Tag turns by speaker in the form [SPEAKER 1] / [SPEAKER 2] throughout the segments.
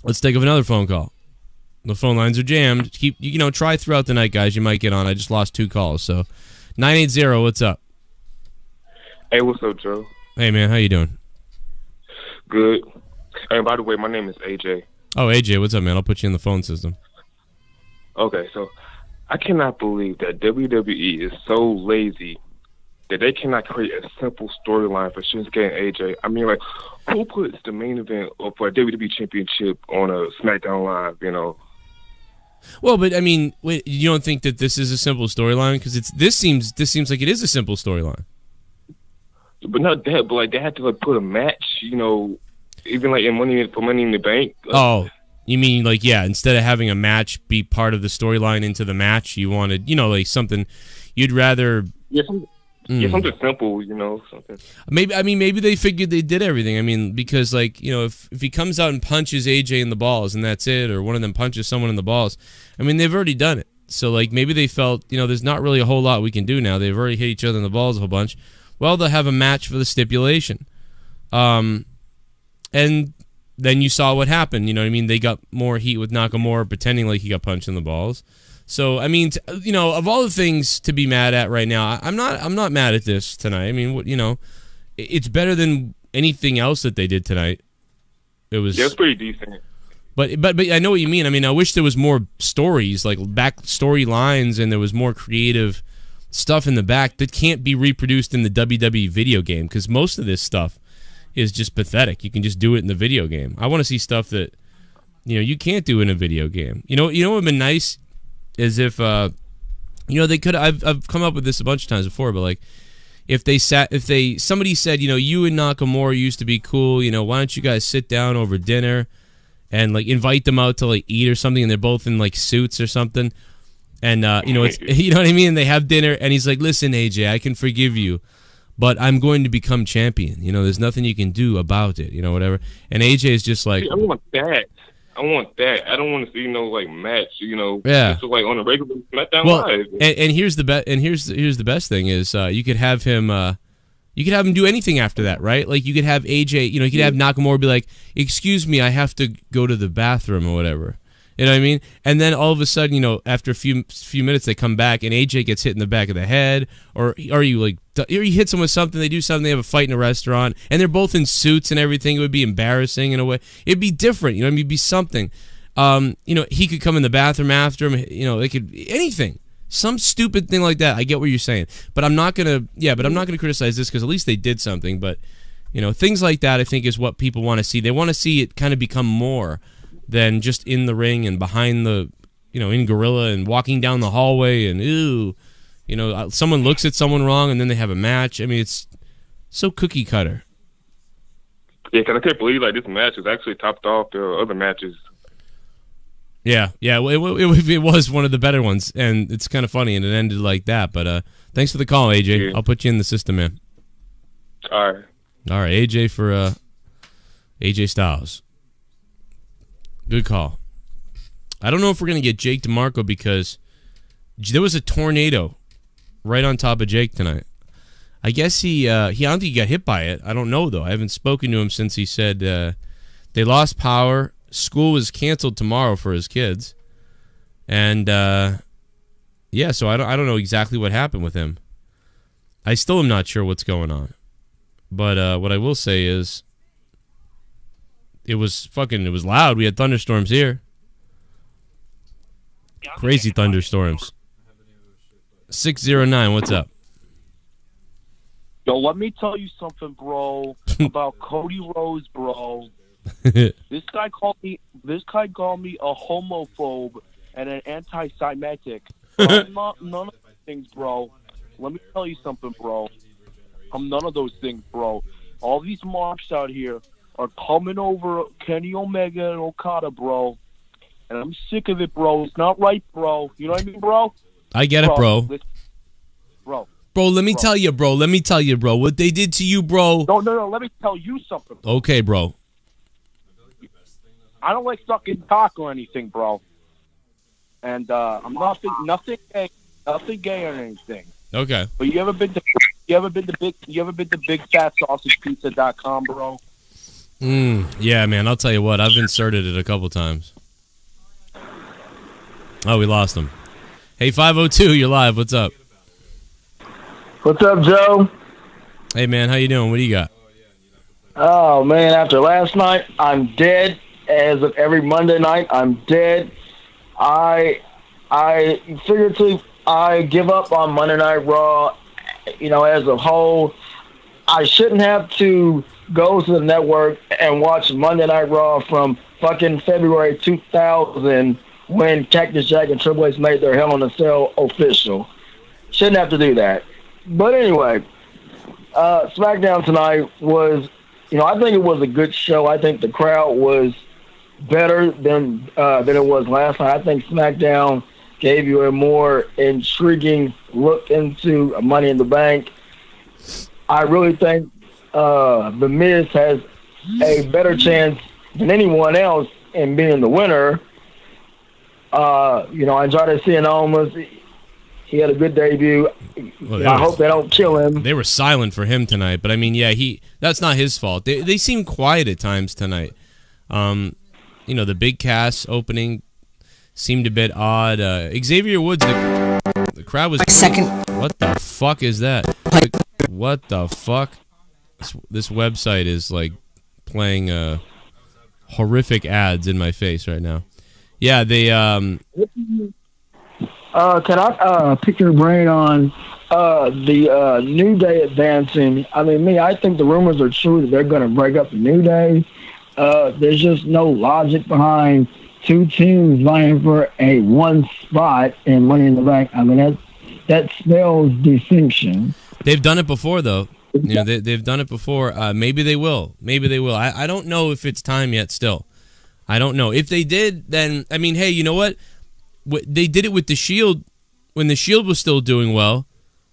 [SPEAKER 1] Let's take another phone call. The phone lines are jammed. Keep try throughout the night, guys. You might get on. I just lost 2 calls. So 980, what's up?
[SPEAKER 2] Hey, what's up, Joe?
[SPEAKER 1] Hey, man, how you doing?
[SPEAKER 2] Good. Hey, by the way, my name is AJ.
[SPEAKER 1] Oh, AJ, what's up, man? I'll put you in the phone system.
[SPEAKER 2] Okay, so I cannot believe that WWE is so lazy that they cannot create a simple storyline for Shinsuke and AJ. I mean, like, who puts the main event for a WWE Championship on a Smackdown Live, you know?
[SPEAKER 1] Well, but I mean, wait, you don't think that this is a simple storyline? Because this seems like it is a simple storyline.
[SPEAKER 2] But not that, but like they had to like put a match, you know, even like in Money in the Bank.
[SPEAKER 1] Oh, you mean like, yeah, instead of having a match be part of the storyline into the match, you wanted, like something you'd rather.
[SPEAKER 2] Yeah, something simple, you know, something.
[SPEAKER 1] Maybe they figured they did everything. I mean, because like, if he comes out and punches AJ in the balls and that's it, or one of them punches someone in the balls, I mean, they've already done it. So like maybe they felt, there's not really a whole lot we can do now. They've already hit each other in the balls a whole bunch. Well, they'll have a match for the stipulation. And then you saw what happened. You know what I mean? They got more heat with Nakamura pretending like he got punched in the balls. So, I mean, of all the things to be mad at right now, I'm not mad at this tonight. I mean, it's better than anything else that they did tonight.
[SPEAKER 2] Yeah, it's pretty decent.
[SPEAKER 1] But I know what you mean. I mean, I wish there was more stories, like back storylines, and there was more creative stuff in the back that can't be reproduced in the WWE video game, because most of this stuff is just pathetic. You can just do it in the video game. I want to see stuff that you can't do in a video game. You know what would have been nice is if they could. I've come up with this a bunch of times before, but like if somebody said, you and Nakamura used to be cool, why don't you guys sit down over dinner and like invite them out to like eat or something, and they're both in like suits or something. And, it's, you know what I mean? They have dinner, and he's like, listen, AJ, I can forgive you, but I'm going to become champion. There's nothing you can do about it, whatever. And AJ is just like...
[SPEAKER 2] I want that. I don't want to see no, like, match,
[SPEAKER 1] Yeah.
[SPEAKER 2] Just like on a regular SmackDown Live.
[SPEAKER 1] And here's the best thing is you could have him... you could have him do anything after that, right? Like, you could have AJ... you could have Nakamura be like, excuse me, I have to go to the bathroom or whatever. You know what I mean? And then all of a sudden, after a few minutes, they come back and AJ gets hit in the back of the head, or you hit someone with something, they do something, they have a fight in a restaurant, and they're both in suits and everything. It would be embarrassing in a way. It'd be different, it'd be something. He could come in the bathroom after him. They could anything, some stupid thing like that. I get what you're saying, but I'm not gonna criticize this because at least they did something. But things like that, I think, is what people want to see. They want to see it kind of become more than just in the ring and behind the, in Gorilla and walking down the hallway and, someone looks at someone wrong and then they have a match. I mean, it's so cookie cutter.
[SPEAKER 2] Yeah, because I can't believe, like, this match is actually topped off the other matches.
[SPEAKER 1] Yeah, it was one of the better ones, and it's kind of funny, and it ended like that. But thanks for the call, AJ. Yeah. I'll put you in the system, man.
[SPEAKER 2] All right,
[SPEAKER 1] AJ for AJ Styles. Good call. I don't know if we're going to get Jake DeMarco because there was a tornado right on top of Jake tonight. I guess I don't think he got hit by it. I don't know, though. I haven't spoken to him since he said they lost power. School was canceled tomorrow for his kids. And, yeah, so I don't know exactly what happened with him. I still am not sure what's going on. But what I will say is it was loud. We had thunderstorms here. Crazy thunderstorms. 609, what's up?
[SPEAKER 3] Yo, let me tell you something, bro, about Cody Rhodes, bro. This guy called me a homophobe and an anti-Semitic. I'm not none of those things, bro. Let me tell you something, bro. I'm none of those things, bro. All these marks out here are coming over Kenny Omega and Okada, bro. And I'm sick of it, bro. It's not right, bro. You know what I mean, bro?
[SPEAKER 1] I get it, bro.
[SPEAKER 3] Bro,
[SPEAKER 1] let me tell you, bro. Let me tell you, bro. What they did to you, bro.
[SPEAKER 3] No. Let me tell you something. Bro.
[SPEAKER 1] Okay, bro.
[SPEAKER 3] I don't like sucking cock or anything, bro. And I'm nothing gay or anything.
[SPEAKER 1] Okay.
[SPEAKER 3] But you ever been to bigfatsausagePizza.com, bro?
[SPEAKER 1] Yeah, man, I'll tell you what. I've inserted it a couple times. Oh, we lost him. Hey, 502, you're live. What's up?
[SPEAKER 4] What's up, Joe?
[SPEAKER 1] Hey, man, how you doing? What do you got?
[SPEAKER 4] Oh, man, after last night, I'm dead. As of every Monday night, I'm dead. I figuratively, I give up on Monday Night Raw, you know, as a whole. I shouldn't have to go to the network and watch Monday Night Raw from fucking February 2000 when Cactus Jack and Triple H made their Hell in a Cell official. Shouldn't have to do that. But anyway, SmackDown tonight was, you know, I think it was a good show. I think the crowd was better than it was last night. I think SmackDown gave you a more intriguing look into Money in the Bank. I really think The Miz has a better chance than anyone else in being the winner. You know, I enjoyed seeing almost. He had a good debut. Well, I hope they don't kill him.
[SPEAKER 1] They were silent for him tonight, but I mean, yeah, that's not his fault. They seem quiet at times tonight. You know, the big cast opening seemed a bit odd. Xavier Woods, the crowd was. What the fuck is that? What the fuck? This website is like playing horrific ads in my face right now. Yeah, they.
[SPEAKER 4] Can I pick your brain on the New Day advancing? I mean, I think the rumors are true that they're going to break up the New Day. There's just no logic behind two teams vying for a one spot in Money in the Bank. I mean, that spells distinction.
[SPEAKER 1] They've done it before, though. You know, they've done it before. Maybe they will. Maybe they will. I don't know if it's time yet still. I don't know. If they did, then, I mean, hey, you know what? They did it with the Shield when the Shield was still doing well.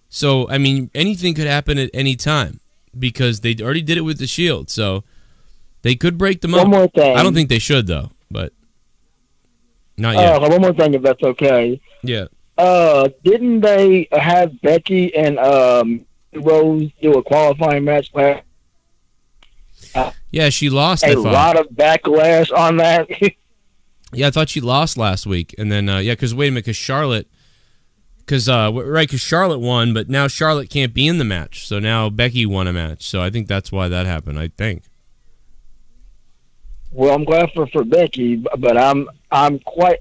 [SPEAKER 1] So, I mean, anything could happen at any time because they already did it with the Shield. So, they could break them up.
[SPEAKER 4] One more thing.
[SPEAKER 1] I don't think they should, though, but not yet.
[SPEAKER 4] One more thing, if that's okay.
[SPEAKER 1] Yeah.
[SPEAKER 4] Didn't they have Becky and Rose do a qualifying match last?
[SPEAKER 1] Yeah, she lost.
[SPEAKER 4] A lot of backlash on that.
[SPEAKER 1] Yeah, I thought she lost last week, and then yeah, because wait a minute, because Charlotte won, but now Charlotte can't be in the match, so now Becky won a match. So I think that's why that happened. I think.
[SPEAKER 4] Well, I'm glad for Becky, but I'm quite,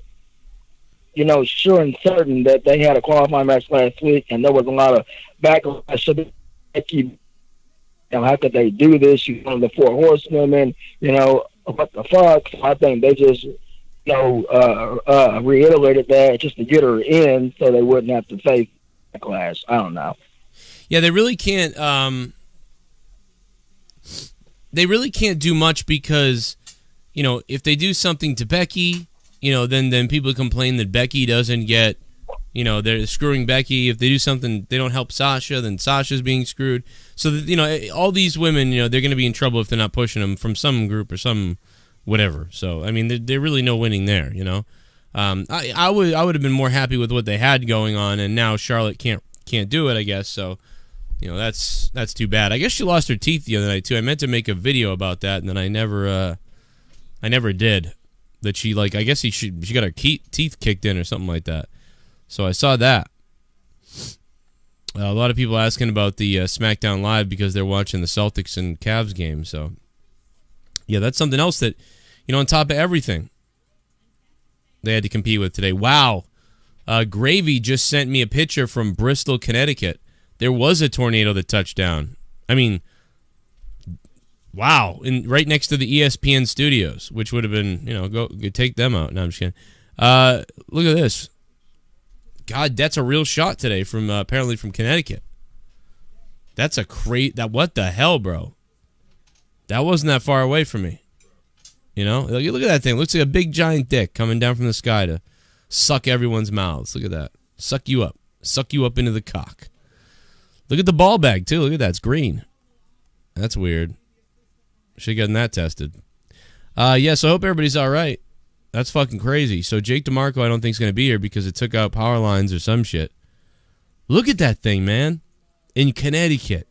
[SPEAKER 4] you know, sure and certain that they had a qualifying match last week, and there was a lot of backlash. So Becky, you know, how could they do this? She's one of the four horsewomen. You know, what the fuck? So I think they just, you know, reiterated that just to get her in, so they wouldn't have to face backlash. I don't know.
[SPEAKER 1] Yeah, they really can't. They really can't do much because, you know, if they do something to Becky, you know, then people complain that Becky doesn't get, you know, they're screwing Becky. If they do something, they don't help Sasha, then Sasha's being screwed. So, that, you know, all these women, you know, they're going to be in trouble if they're not pushing them from some group or some whatever. So, I mean, there's really no winning there, you know. I would have been more happy with what they had going on, and now Charlotte can't do it, I guess. So, you know, that's too bad. I guess she lost her teeth the other night too. I meant to make a video about that, and then I never did. That she, like, I guess she got her teeth kicked in or something like that. So I saw that. A lot of people asking about the SmackDown Live because they're watching the Celtics and Cavs game. So, yeah, that's something else that, you know, on top of everything, they had to compete with today. Wow. Gravy just sent me a picture from Bristol, Connecticut. There was a tornado that touched down. I mean, wow. Right next to the ESPN studios, which would have been, you know, go take them out. No, I'm just kidding. Look at this. God, that's a real shot today from apparently from Connecticut. That's a what the hell, bro? That wasn't that far away from me. You know, look at that thing. It looks like a big giant dick coming down from the sky to suck everyone's mouths. Look at that. Suck you up into the cock. Look at the ball bag too. Look at that. It's green. That's weird. Should have gotten that tested. Yeah, so I hope everybody's all right. That's fucking crazy. So Jake DeMarco I don't think is going to be here because it took out power lines or some shit. Look at that thing, man. In Connecticut.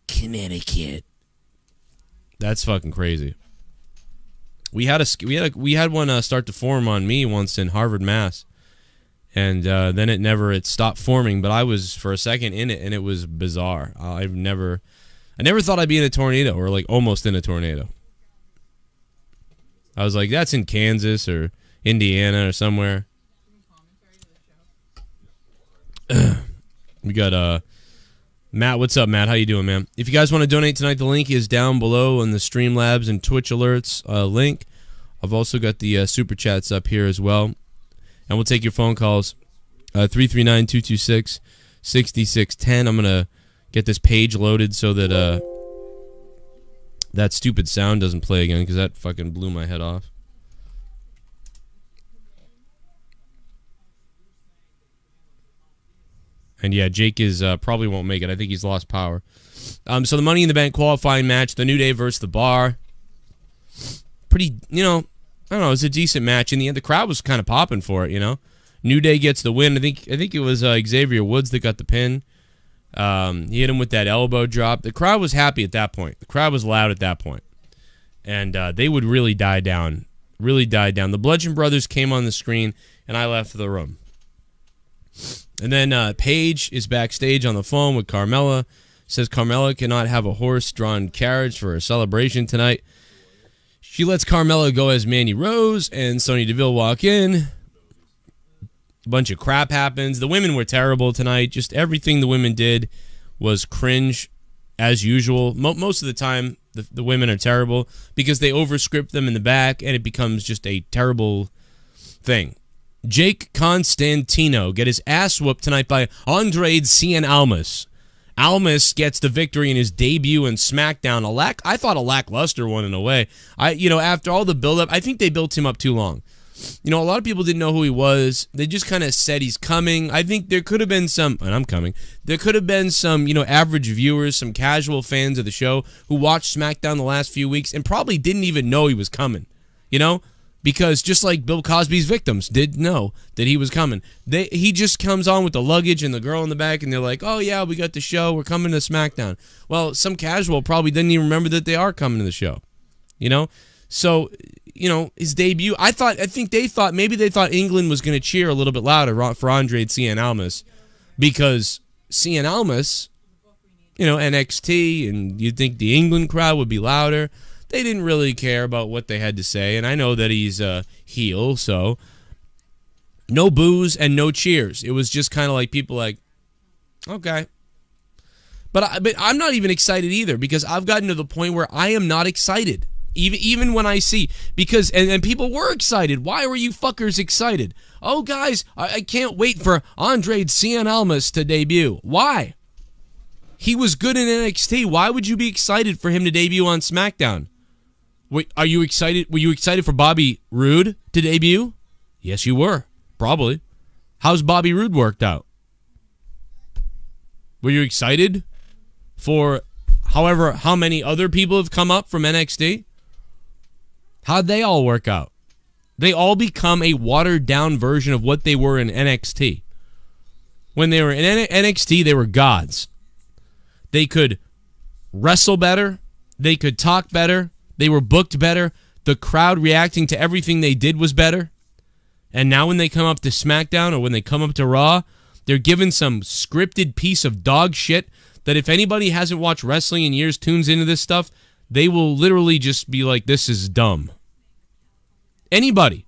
[SPEAKER 1] Connecticut. That's fucking crazy. We had one start to form on me once in Harvard, Mass, and then it stopped forming. But I was for a second in it, and it was bizarre. I never thought I'd be in a tornado, or like almost in a tornado. I was like, that's in Kansas or Indiana or somewhere. We got Matt. What's up, Matt? How you doing, man? If you guys want to donate tonight, the link is down below on the Streamlabs and Twitch alerts link. I've also got the super chats up here as well, and we'll take your phone calls. 339-226-6610. I'm gonna get this page loaded so that that stupid sound doesn't play again, because that fucking blew my head off. And yeah, Jake is probably won't make it. I think he's lost power. So the Money in the Bank qualifying match, the New Day versus the Bar. Pretty, I don't know, it was a decent match. In the end, the crowd was kind of popping for it, New Day gets the win. I think it was Xavier Woods that got the pin. He hit him with that elbow drop. The crowd was happy at that point. The crowd was loud at that point. And they would really die down. Really died down. The Bludgeon Brothers came on the screen, and I left the room. And then Paige is backstage on the phone with Carmella. Says Carmella cannot have a horse-drawn carriage for a celebration tonight. She lets Carmella go as Mandy Rose, and Sonya Deville walk in. A bunch of crap happens. The women were terrible tonight. Just everything the women did was cringe, as usual. Most of the time, the women are terrible because they overscript them in the back, and it becomes just a terrible thing. Jake Constantino get his ass whooped tonight by Andrade Cien Almas. Almas gets the victory in his debut in SmackDown. I thought a lackluster one in a way. After all the build-up, I think they built him up too long. A lot of people didn't know who he was. They just kind of said he's coming. I think there could have been some, and I'm coming, there could have been some, average viewers, some casual fans of the show who watched SmackDown the last few weeks and probably didn't even know he was coming, Because just like Bill Cosby's victims did know that he was coming. He just comes on with the luggage and the girl in the back, and they're like, oh, yeah, we got the show. We're coming to SmackDown. Well, some casual probably didn't even remember that they are coming to the show, So, his debut, maybe they thought England was going to cheer a little bit louder for Andrade Cien Almas because Cien Almas, NXT, and you'd think the England crowd would be louder. They didn't really care about what they had to say, and I know that he's a heel, so no boos and no cheers. It was just kind of like people like, okay. But I'm not even excited either because I've gotten to the point where I am not excited. Even when I see, because, and people were excited. Why were you fuckers excited? Oh, guys, I can't wait for Andrade Cien Almas to debut. Why? He was good in NXT. Why would you be excited for him to debut on SmackDown? Wait, are you excited? Were you excited for Bobby Roode to debut? Yes, you were. Probably. How's Bobby Roode worked out? Were you excited for how many other people have come up from NXT? How'd they all work out? They all become a watered-down version of what they were in NXT. When they were in NXT, they were gods. They could wrestle better. They could talk better. They were booked better. The crowd reacting to everything they did was better. And now when they come up to SmackDown or when they come up to Raw, they're given some scripted piece of dog shit that if anybody hasn't watched wrestling in years, tunes into this stuff, they will literally just be like, this is dumb. Anybody.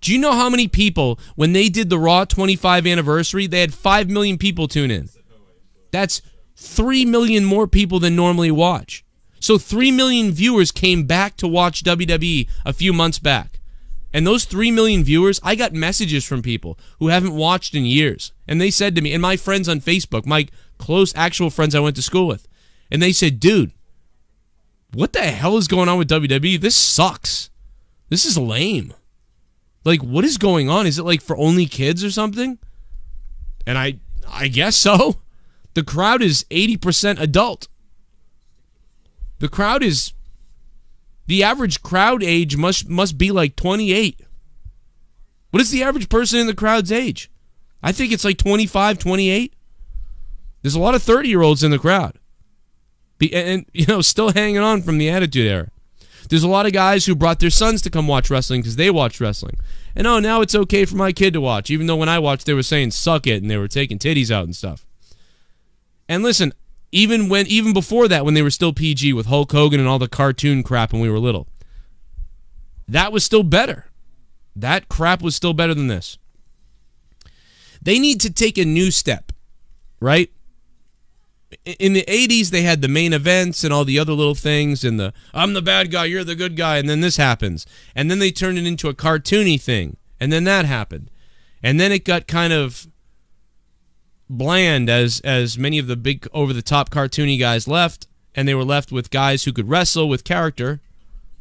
[SPEAKER 1] Do you know how many people, when they did the Raw 25 anniversary, they had 5 million people tune in? That's 3 million more people than normally watch. So 3 million viewers came back to watch WWE a few months back. And those 3 million viewers, I got messages from people who haven't watched in years. And they said to me, and my friends on Facebook, my close actual friends I went to school with, and they said, dude, what the hell is going on with WWE? This sucks. This is lame. Like, what is going on? Is it like for only kids or something? And I guess so. The crowd is 80% adult. The crowd is... The average crowd age must be like 28. What is the average person in the crowd's age? I think it's like 25, 28. There's a lot of 30-year-olds in the crowd. And you know, still hanging on from the Attitude Era. There's a lot of guys who brought their sons to come watch wrestling because they watched wrestling. And oh, now it's okay for my kid to watch, even though when I watched, they were saying suck it and they were taking titties out and stuff. And listen, even before that, when they were still PG with Hulk Hogan and all the cartoon crap when we were little, that was still better. That crap was still better than this. They need to take a new step, right? In the 80s, they had the main events and all the other little things, and the I'm the bad guy, you're the good guy, and then this happens. And then they turned it into a cartoony thing, and then that happened. And then it got kind of bland as many of the big over-the-top cartoony guys left, and they were left with guys who could wrestle with character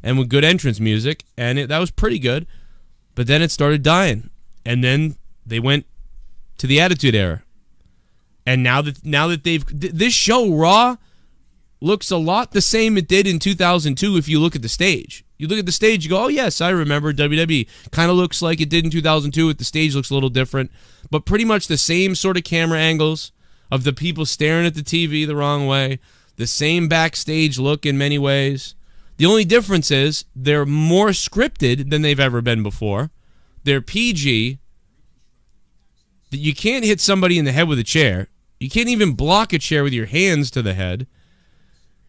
[SPEAKER 1] and with good entrance music, and that was pretty good. But then it started dying, and then they went to the Attitude Era. And now that this show, Raw, looks a lot the same it did in 2002 if you look at the stage. You look at the stage, you go, oh, yes, I remember WWE. Kind of looks like it did in 2002. The stage looks a little different. But pretty much the same sort of camera angles of the people staring at the TV the wrong way. The same backstage look in many ways. The only difference is they're more scripted than they've ever been before. They're PG. You can't hit somebody in the head with a chair. You can't even block a chair with your hands to the head.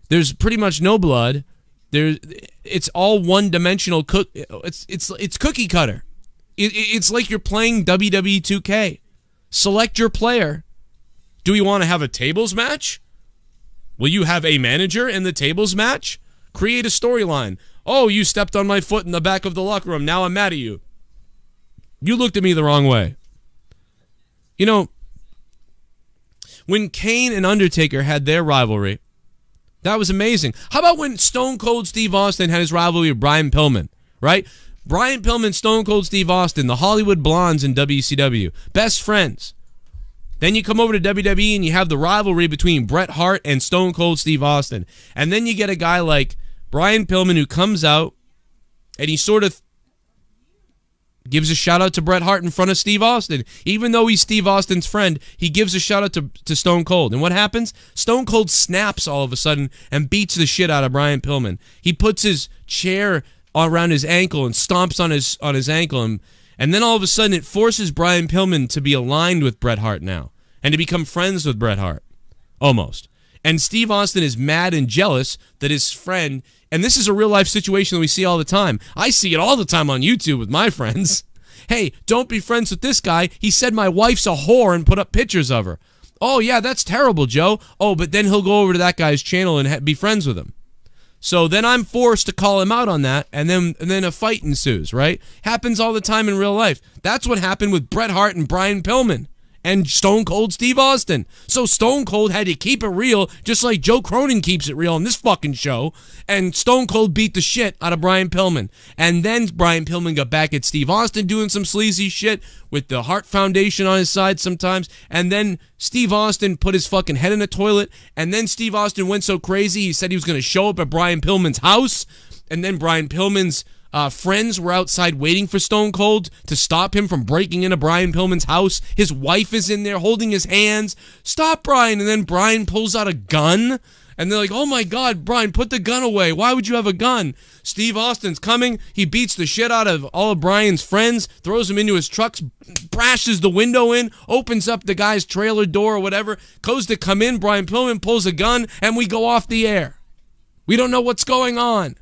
[SPEAKER 1] There's pretty much no blood. It's all one-dimensional. It's cookie cutter. It's like you're playing WWE 2K. Select your player. Do we want to have a tables match? Will you have a manager in the tables match? Create a storyline. Oh, you stepped on my foot in the back of the locker room. Now I'm mad at you. You looked at me the wrong way. You know, when Kane and Undertaker had their rivalry, that was amazing. How about when Stone Cold Steve Austin had his rivalry with Brian Pillman, right? Brian Pillman, Stone Cold Steve Austin, the Hollywood Blondes in WCW, best friends. Then you come over to WWE and you have the rivalry between Bret Hart and Stone Cold Steve Austin. And then you get a guy like Brian Pillman who comes out and he sort of gives a shout-out to Bret Hart in front of Steve Austin. Even though he's Steve Austin's friend, he gives a shout-out to Stone Cold. And what happens? Stone Cold snaps all of a sudden and beats the shit out of Brian Pillman. He puts his chair around his ankle and stomps on his ankle. And then all of a sudden it forces Brian Pillman to be aligned with Bret Hart now and to become friends with Bret Hart. Almost. And Steve Austin is mad and jealous that his friend... And this is a real-life situation that we see all the time. I see it all the time on YouTube with my friends. Hey, don't be friends with this guy. He said my wife's a whore and put up pictures of her. Oh, yeah, that's terrible, Joe. Oh, but then he'll go over to that guy's channel and be friends with him. So then I'm forced to call him out on that, and then a fight ensues, right? Happens all the time in real life. That's what happened with Bret Hart and Brian Pillman. And Stone Cold Steve Austin. So Stone Cold had to keep it real, just like Joe Cronin keeps it real on this fucking show. And Stone Cold beat the shit out of Brian Pillman. And then Brian Pillman got back at Steve Austin doing some sleazy shit with the Hart Foundation on his side sometimes. And then Steve Austin put his fucking head in the toilet. And then Steve Austin went so crazy, he said he was going to show up at Brian Pillman's house. And then Brian Pillman's friends were outside waiting for Stone Cold to stop him from breaking into Brian Pillman's house. His wife is in there holding his hands. Stop, Brian. And then Brian pulls out a gun. And they're like, oh my God, Brian, put the gun away. Why would you have a gun? Steve Austin's coming. He beats the shit out of all of Brian's friends, throws him into his trucks, brashes the window in, opens up the guy's trailer door or whatever, goes to come in. Brian Pillman pulls a gun, and we go off the air. We don't know what's going on.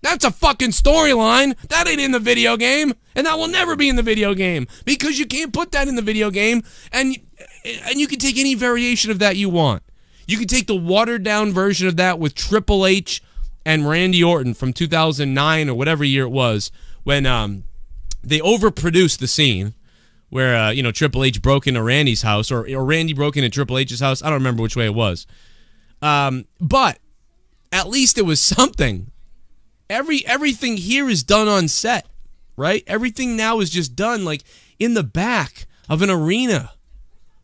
[SPEAKER 1] That's a fucking storyline. That ain't in the video game. And that will never be in the video game. Because you can't put that in the video game. And you can take any variation of that you want. You can take the watered-down version of that with Triple H and Randy Orton from 2009 or whatever year it was, when they overproduced the scene where Triple H broke into Randy's house, or Randy broke into Triple H's house. I don't remember which way it was. But at least it was something. Everything here is done on set, right? Everything now is just done like in the back of an arena.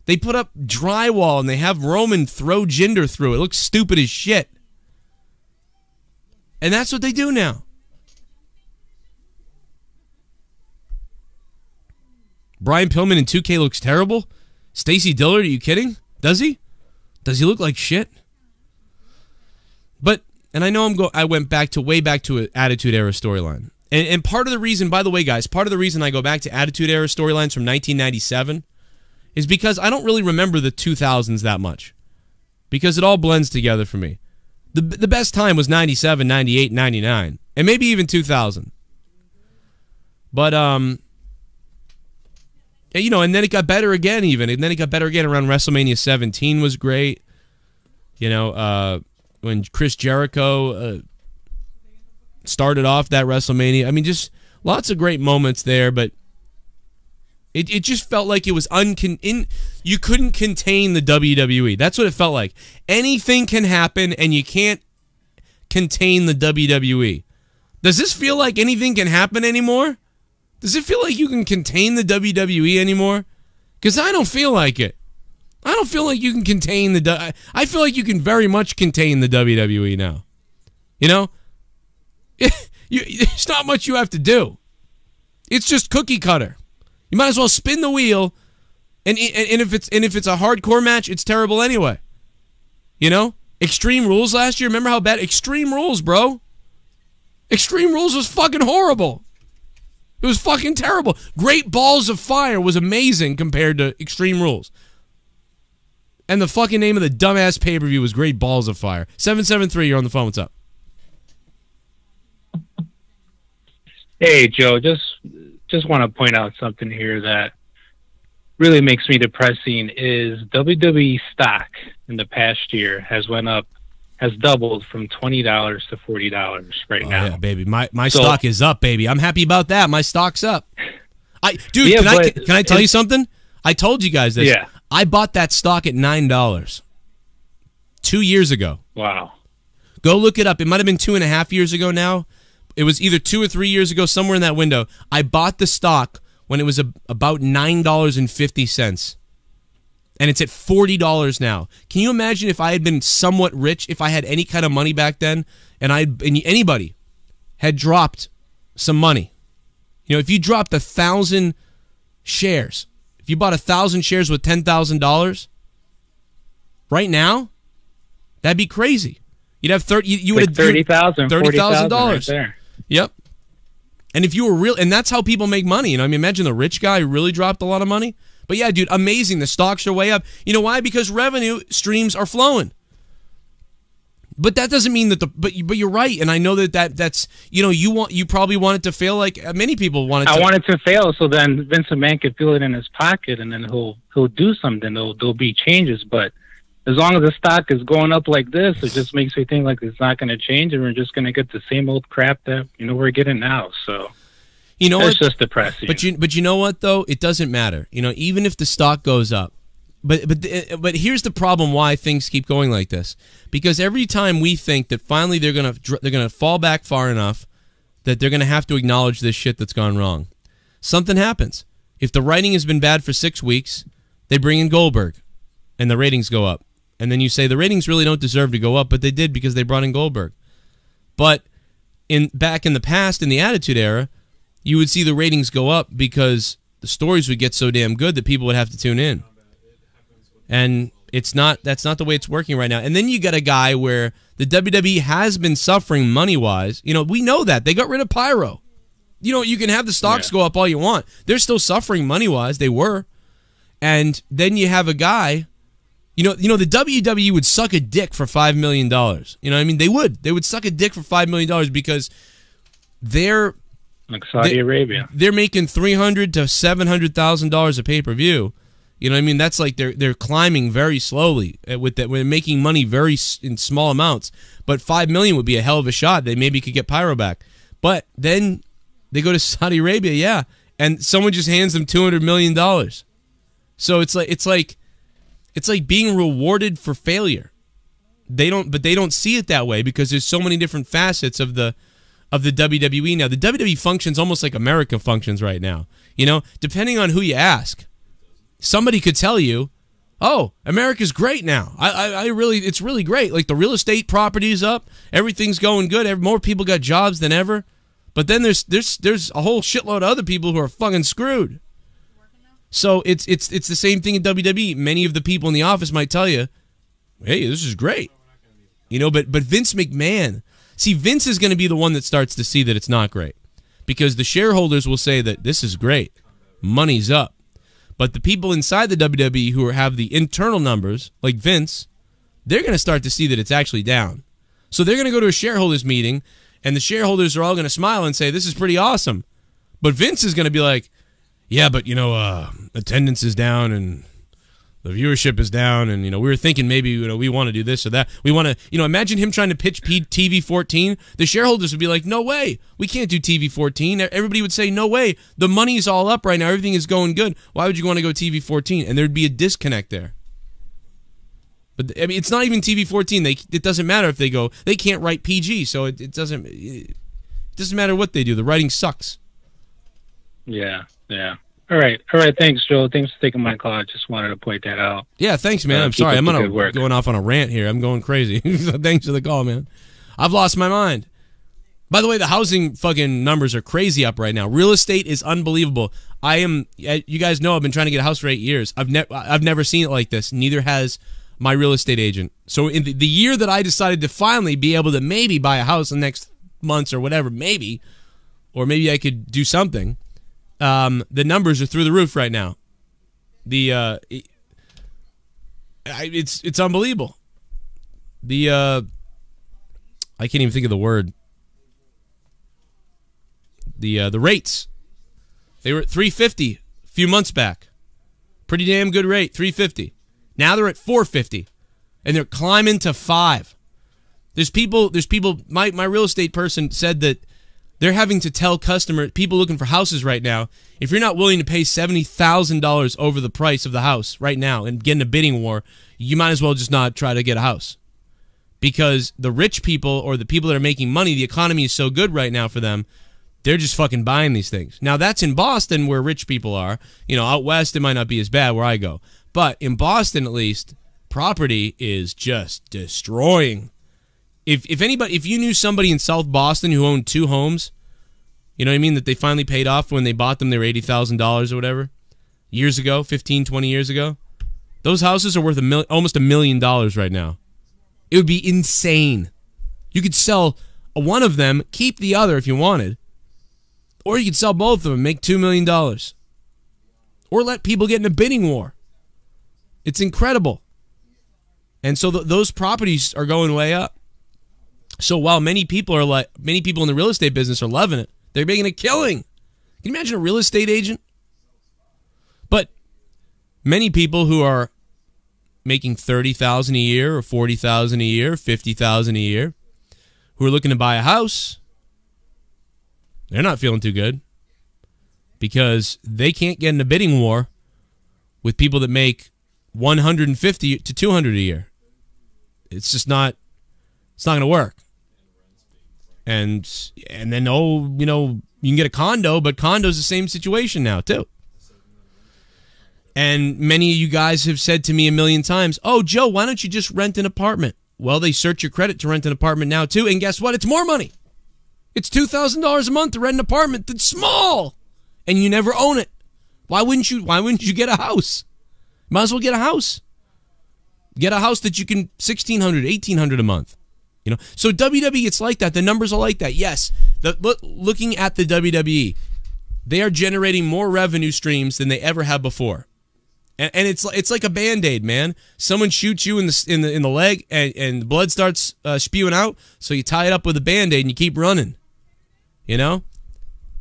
[SPEAKER 1] They put up drywall and they have Roman throw jinder through it. It looks stupid as shit. And that's what they do now. Brian Pillman in 2K looks terrible. Stacy Dillard, are you kidding? Does he? Does he look like shit? and I know I went way back to an Attitude Era storyline. And part of the reason, by the way, guys, part of the reason I go back to Attitude Era storylines from 1997 is because I don't really remember the 2000s that much. Because it all blends together for me. The best time was 97, 98, 99. And maybe even 2000. But, you know, and then it got better again even. And then it got better again around WrestleMania 17 was great. You know, when Chris Jericho started off that WrestleMania. I mean, just lots of great moments there, but it just felt like it was you couldn't contain the WWE. That's what it felt like. Anything can happen, and you can't contain the WWE. Does this feel like anything can happen anymore? Does it feel like you can contain the WWE anymore? Because I don't feel like it. I don't feel like you can contain I feel like you can very much contain the WWE now. You know? There's not much you have to do. It's just cookie cutter. You might as well spin the wheel, and if it's a hardcore match, it's terrible anyway. You know? Extreme Rules last year, remember how bad Extreme Rules, bro? Extreme Rules was fucking horrible. It was fucking terrible. Great Balls of Fire was amazing compared to Extreme Rules. And the fucking name of the dumbass pay-per-view was Great Balls of Fire. 773, you're on the phone. What's up?
[SPEAKER 5] Hey, Joe. Just want to point out something here that really makes me depressing is WWE stock in the past year has doubled from $20 to $40 right now.
[SPEAKER 1] Yeah, baby. My stock is up, baby. I'm happy about that. My stock's up. Dude, yeah, can I tell you something? I told you guys this.
[SPEAKER 5] Yeah.
[SPEAKER 1] I bought that stock at $9 2 years ago.
[SPEAKER 5] Wow.
[SPEAKER 1] Go look it up. It might have been 2.5 years ago now. It was either 2 or 3 years ago, somewhere in that window. I bought the stock when it was about $9.50. And it's at $40 now. Can you imagine if I had been somewhat rich, if I had any kind of money back then, and anybody had dropped some money? You know, if you dropped 1,000 shares, if you bought 1,000 shares with $10,000, right now, that'd be crazy. You'd have you would have
[SPEAKER 5] $30,000,
[SPEAKER 1] $30,000
[SPEAKER 5] right there.
[SPEAKER 1] Yep. And if you were real, and that's how people make money. You know, I mean, imagine the rich guy who really dropped a lot of money. But yeah, dude, amazing. The stocks are way up. You know why? Because revenue streams are flowing. But that doesn't mean that but you're right, and I know that's you know you probably want it to fail like many people want it to.
[SPEAKER 5] I want it to fail, so then Vince McMahon could feel it in his pocket, and then he'll do something. There'll be changes, but as long as the stock is going up like this, it just makes me think like it's not going to change, and we're just going to get the same old crap that we're getting now. So
[SPEAKER 1] you know,
[SPEAKER 5] it's just depressing.
[SPEAKER 1] But you know what though? It doesn't matter. You know, even if the stock goes up. But here's the problem why things keep going like this. Because every time we think that finally they're gonna fall back far enough that they're gonna have to acknowledge this shit that's gone wrong, something happens. If the writing has been bad for 6 weeks, they bring in Goldberg, and the ratings go up. And then you say the ratings really don't deserve to go up, but they did because they brought in Goldberg. But back in the past, in the Attitude Era, you would see the ratings go up because the stories would get so damn good that people would have to tune in. And that's not the way it's working right now. And then you got a guy where the WWE has been suffering money-wise. You know, we know that. They got rid of Pyro. You know, you can have the stocks go up all you want. They're still suffering money-wise. They were. And then you have a guy, you know, the WWE would suck a dick for $5 million. You know what I mean? They would. They would suck a dick for $5 million because they're
[SPEAKER 5] like Saudi Arabia.
[SPEAKER 1] They're making $300,000 to $700,000 a pay-per-view. You know what I mean? That's like they're climbing very slowly with that. We're making money in small amounts. But $5 million would be a hell of a shot. They maybe could get Pyro back. But then they go to Saudi Arabia, and someone just hands them $200 million. So it's like being rewarded for failure. They don't see it that way because there's so many different facets of the WWE now. The WWE functions almost like America functions right now. You know, depending on who you ask. Somebody could tell you, "Oh, America's great now. It's really great. Like the real estate property's up, everything's going good. More people got jobs than ever." But then there's a whole shitload of other people who are fucking screwed. So it's the same thing in WWE. Many of the people in the office might tell you, "Hey, this is great. You know, but Vince McMahon, see, Vince is going to be the one that starts to see that it's not great. Because the shareholders will say that this is great. Money's up. But the people inside the WWE who have the internal numbers, like Vince, they're going to start to see that it's actually down. So they're going to go to a shareholders meeting, and the shareholders are all going to smile and say, this is pretty awesome. But Vince is going to be like, yeah, but, you know, attendance is down, and the viewership is down, and, you know, we were thinking maybe, you know, we want to do this or that. We want to, you know, imagine him trying to pitch TV 14. The shareholders would be like, no way. We can't do TV 14. Everybody would say, no way. The money's all up right now. Everything is going good. Why would you want to go TV 14? And there'd be a disconnect there. But, I mean, it's not even TV 14. It doesn't matter if they go, they can't write PG, so it doesn't matter what they do. The writing sucks.
[SPEAKER 5] Yeah, yeah. All right, thanks, Joe. Thanks for taking my call. I just wanted to point that out.
[SPEAKER 1] Yeah, thanks, man. I'm sorry. I'm going off on a rant here. I'm going crazy. Thanks for the call, man. I've lost my mind. By the way, the housing fucking numbers are crazy up right now. Real estate is unbelievable. You guys know I've been trying to get a house for 8 years. I've never seen it like this. Neither has my real estate agent. So in the year that I decided to finally be able to maybe buy a house in the next months or whatever, maybe, or maybe I could do something, the numbers are through the roof right now. It's unbelievable. I can't even think of the word. The rates. They were at $350 a few months back. Pretty damn good rate, $350. Now they're at $450, and they're climbing to $5. There's people. My real estate person said that they're having to tell people looking for houses right now, if you're not willing to pay $70,000 over the price of the house right now and get in a bidding war, you might as well just not try to get a house. Because the rich people or the people that are making money, the economy is so good right now for them, they're just fucking buying these things. Now, that's in Boston where rich people are. You know, out west, it might not be as bad where I go. But in Boston, at least, property is just destroying. If you knew somebody in South Boston who owned 2 homes, you know what I mean, that they finally paid off when they bought them, they were $80,000 or whatever, years ago, 15, 20 years ago, those houses are worth almost $1 million right now. It would be insane. You could sell one of them, keep the other if you wanted, or you could sell both of them, make $2 million. Or let people get in a bidding war. It's incredible. And so those properties are going way up. So while many people in the real estate business are loving it, they're making a killing. Can you imagine a real estate agent? But many people who are making $30,000 a year or $40,000 a year, $50,000 a year, who are looking to buy a house, they're not feeling too good because they can't get in a bidding war with people that make $150 to $200 a year. It's just not. It's not going to work. And then you can get a condo, but condo's the same situation now too. And many of you guys have said to me a million times, "Oh, Joe, why don't you just rent an apartment?" Well, they search your credit to rent an apartment now too, and guess what? It's more money. It's $2,000 a month to rent an apartment that's small, and you never own it. Why wouldn't you get a house? Might as well get a house. Get a house that you can $1,600, $1,800 a month. You know, so WWE, it's like that. The numbers are like that. Yes, looking at the WWE, they are generating more revenue streams than they ever have before, and it's like a Band-Aid, man. Someone shoots you in the leg, and the blood starts spewing out, so you tie it up with a Band-Aid and you keep running. You know,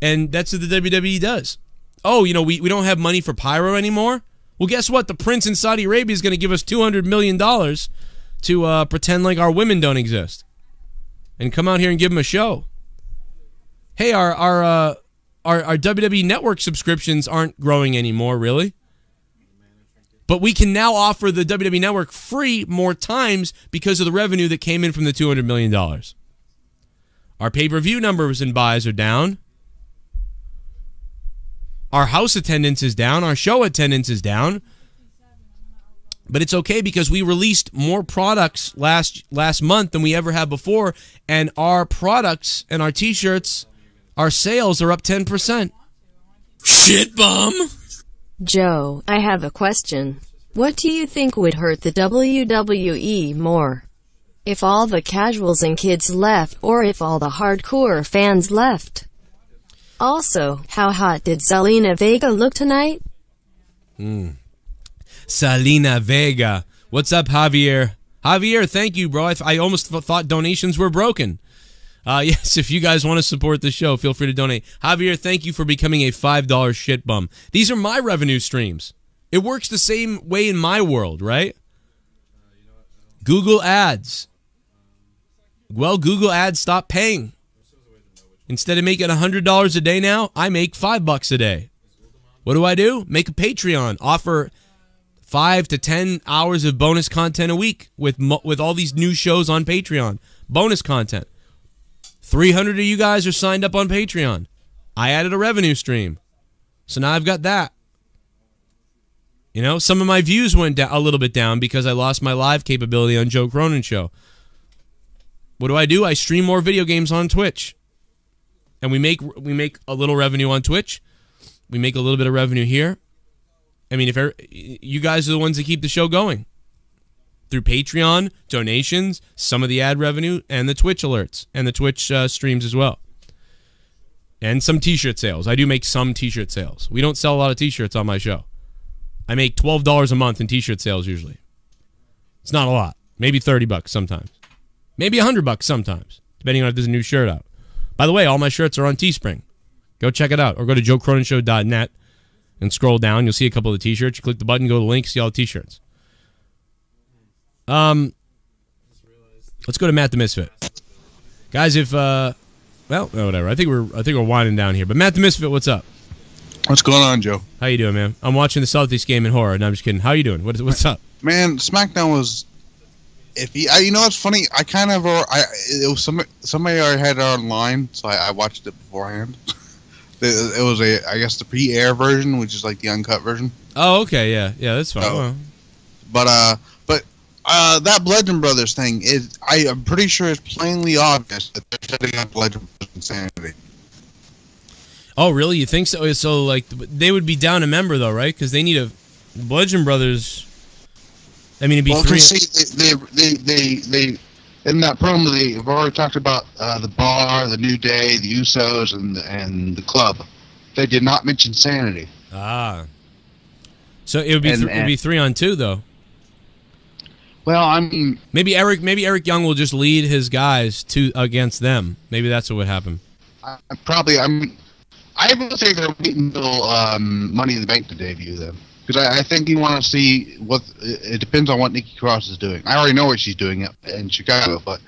[SPEAKER 1] and that's what the WWE does. Oh, you know, we don't have money for Pyro anymore. Well, guess what? The prince in Saudi Arabia is going to give us $200 million to pretend like our women don't exist and come out here and give them a show. Hey, our WWE Network subscriptions aren't growing anymore, really. But we can now offer the WWE Network free more times because of the revenue that came in from the $200 million. Our pay-per-view numbers and buys are down. Our house attendance is down. Our show attendance is down. But it's okay because we released more products last month than we ever have before. And our products and our T-shirts, our sales are up 10%. ShiBUM!
[SPEAKER 6] Joe, I have a question. What do you think would hurt the WWE more? If all the casuals and kids left, or if all the hardcore fans left. Also, how hot did Zelina Vega look tonight?
[SPEAKER 1] Zelina Vega. What's up, Javier? Javier, thank you, bro. I almost thought donations were broken. Yes, if you guys want to support the show, feel free to donate. Javier, thank you for becoming a $5 ShiBUM. These are my revenue streams. It works the same way in my world, right? Google Ads. Well, Google Ads stopped paying. Instead of making $100 a day now, I make $5 a day. What do? Make a Patreon. Offer 5 to 10 hours of bonus content a week with all these new shows on Patreon. Bonus content. 300 of you guys are signed up on Patreon. I added a revenue stream. So now I've got that. You know, some of my views went down a little bit down because I lost my live capability on Joe Cronin Show. What do? I stream more video games on Twitch. And we make a little revenue on Twitch. We make a little bit of revenue here. I mean, if you guys are the ones that keep the show going. Through Patreon, donations, some of the ad revenue, and the Twitch alerts, and the Twitch streams as well. And some t-shirt sales. I do make some t-shirt sales. We don't sell a lot of t-shirts on my show. I make $12 a month in t-shirt sales usually. It's not a lot. Maybe $30 sometimes. Maybe $100 sometimes, depending on if there's a new shirt out. By the way, all my shirts are on Teespring. Go check it out. Or go to joecroninshow.net and scroll down. You'll see a couple of the t-shirts. You click the button, go to the link, see all the t-shirts. Let's go to Matt the Misfit. Guys, if well, whatever. I think we're winding down here. But Matt the Misfit, what's up?
[SPEAKER 7] What's going on, Joe?
[SPEAKER 1] How you doing, man? I'm watching the Celtics game in horror. No, I'm just kidding. How you doing? What's up?
[SPEAKER 7] Man, Smackdown was iffy. You know what's funny? I kind of it was somebody already had it online, so I watched it beforehand. It was I guess the pre-air version, which is like the uncut version.
[SPEAKER 1] Oh, okay, yeah, that's fine.
[SPEAKER 7] Oh. But that Bludgeon Brothers thing I'm pretty sure it's plainly obvious that they're setting up Bludgeon Brothers insanity.
[SPEAKER 1] Oh, really? You think so? So, like, they would be down a member, though, right? Because they need a Bludgeon Brothers. I mean, it'd be three.
[SPEAKER 7] They in that promo they've already talked about the Bar, the New Day, the Usos, and the club. They did not mention Sanity.
[SPEAKER 1] Ah. So it would be it'd be 3-on-2 though.
[SPEAKER 7] Well, I mean,
[SPEAKER 1] maybe Eric Young will just lead his guys against them. Maybe that's what would happen.
[SPEAKER 7] I would say they're waiting until Money in the Bank to debut them, because I think you want to see what. It depends on what Nikki Cross is doing. I already know what she's doing in Chicago, but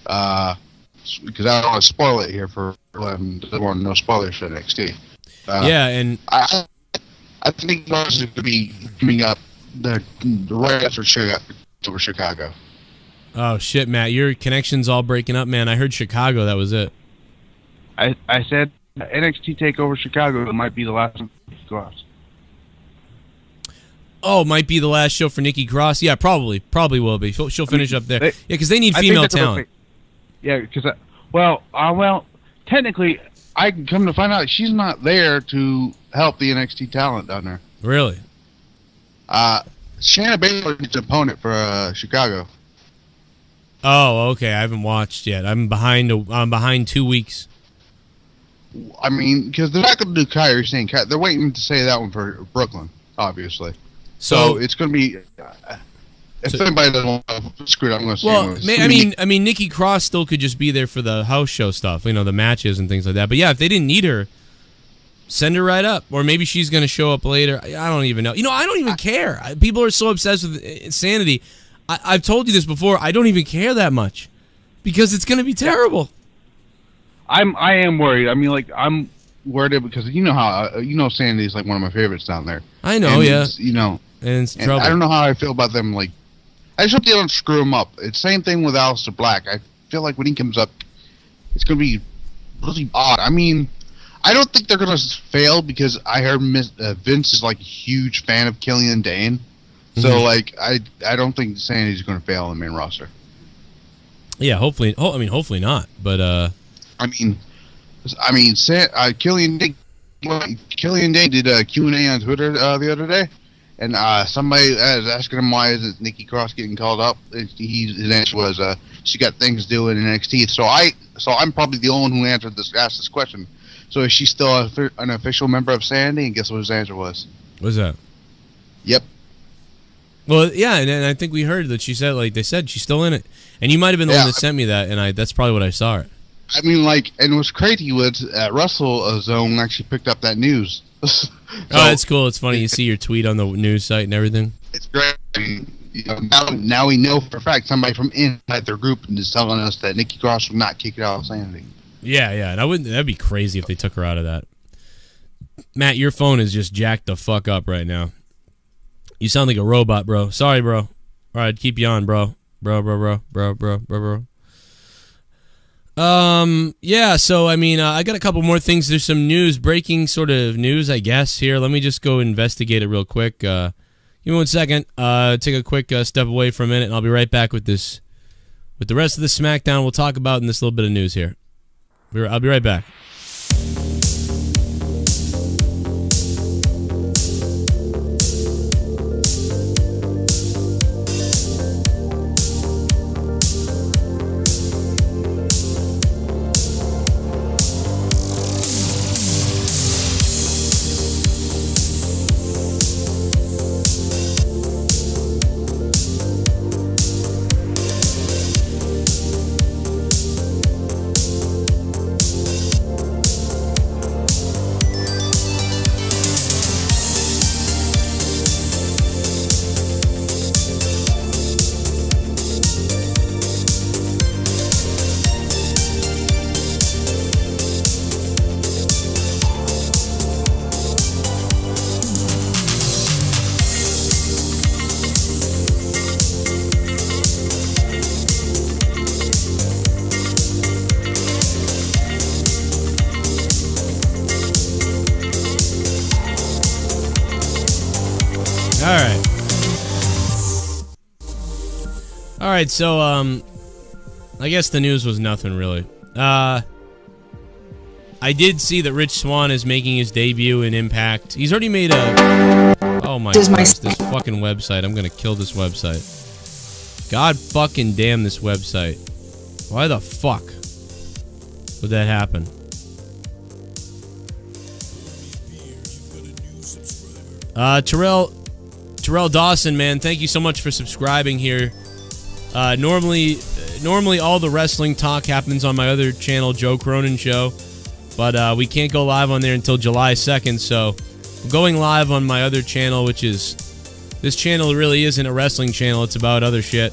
[SPEAKER 7] because I don't want to spoil it here for no spoilers for NXT.
[SPEAKER 1] Yeah, and
[SPEAKER 7] I think Cross is going to be coming up the right after Chicago.
[SPEAKER 1] Oh shit, Matt, your connection's all breaking up, man. I heard Chicago. That was it.
[SPEAKER 8] I said NXT TakeOver Chicago might be the last one for Nikki Cross.
[SPEAKER 1] Oh, might be the last show for Nikki Cross. Yeah, probably will be. She'll finish up there. Yeah, because they need female talent.
[SPEAKER 8] Yeah, because technically,
[SPEAKER 7] I can come to find out she's not there to help the NXT talent down there.
[SPEAKER 1] Really?
[SPEAKER 7] Shanna Baylor is an opponent for Chicago.
[SPEAKER 1] Oh, okay. I haven't watched yet. I'm behind 2 weeks.
[SPEAKER 7] I mean, because they're not going to do Kyrie Sane. They're waiting to say that one for Brooklyn, obviously. So it's going to be. If anybody doesn't want to screw it, I'm going to say.
[SPEAKER 1] Well, I mean, Nikki Cross still could just be there for the house show stuff, the matches and things like that. But yeah, if they didn't need her, send her right up, or maybe she's going to show up later. I don't even know. I don't even care. People are so obsessed with insanity. I've told you this before. I don't even care that much because it's going to be terrible.
[SPEAKER 8] I am worried. I mean, I'm worried because Sandy is like one of my favorites down there.
[SPEAKER 1] I know, yeah.
[SPEAKER 7] And it's trouble. I don't know how I feel about them. Like, I just hope they don't screw him up. It's the same thing with Aleister Black. I feel like when he comes up, it's going to be really odd. I mean, I don't think they're going to fail because I heard Vince is like a huge fan of Killian Dane. So I don't think Sandy's going to fail on the main roster.
[SPEAKER 1] Yeah, hopefully. Hopefully not. But
[SPEAKER 7] Killian Dane did a Q&A on Twitter the other day, And somebody was asking him why isn't Nikki Cross getting called up. His answer was she got things doing in NXT. So I'm probably the only one who asked this question. So is she still an official member of Sanity? And guess what his answer was?
[SPEAKER 1] What's that?
[SPEAKER 7] Yep.
[SPEAKER 1] Well, yeah, and I think we heard that she said, like they said, she's still in it. And you might have been the one that sent me that, and that's probably what I saw it.
[SPEAKER 7] I mean, like, and what's crazy was Russell Zone actually picked up that news. So,
[SPEAKER 1] that's cool. It's funny. You see your tweet on the news site and everything.
[SPEAKER 7] It's great. I mean, you know, now we know for a fact somebody from inside their group is telling us that Nikki Cross would not kick it out of Sanity.
[SPEAKER 1] Yeah, and that'd be crazy if they took her out of that. Matt, your phone is just jacked the fuck up right now. You sound like a robot, bro. Sorry, bro. All right, keep you on, bro. Bro. Yeah, so, I mean, I got a couple more things. There's some news, breaking sort of news, I guess, here. Let me just go investigate it real quick. Give me 1 second. Take a quick step away for a minute, and I'll be right back with this. With the rest of the SmackDown we'll talk about in this little bit of news here. I'll be right back. Alright, so, I guess the news was nothing, really. I did see that Rich Swann is making his debut in Impact. He's already made a... Oh my gosh, this fucking website. I'm gonna kill this website. God fucking damn this website. Why the fuck would that happen? Terrell Dawson, man, thank you so much for subscribing here. Normally all the wrestling talk happens on my other channel, Joe Cronin Show, but we can't go live on there until July 2nd, so I'm going live on my other channel, which is, this channel really isn't a wrestling channel, it's about other shit.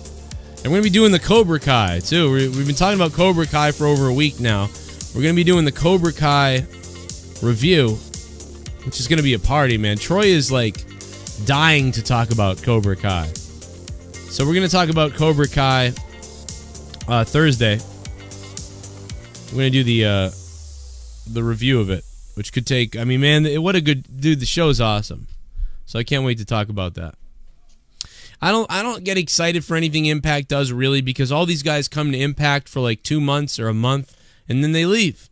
[SPEAKER 1] And we're going to be doing the Cobra Kai, too. We've been talking about Cobra Kai for over a week now. We're going to be doing the Cobra Kai review, which is going to be a party, man. Troy is, like, dying to talk about Cobra Kai. So we're going to talk about Cobra Kai Thursday. We're going to do the review of it, which could take, I mean, man, what a good, dude, the show's awesome. So I can't wait to talk about that. I don't get excited for anything Impact does, really, because all these guys come to Impact for like 2 months or a month, and then they leave.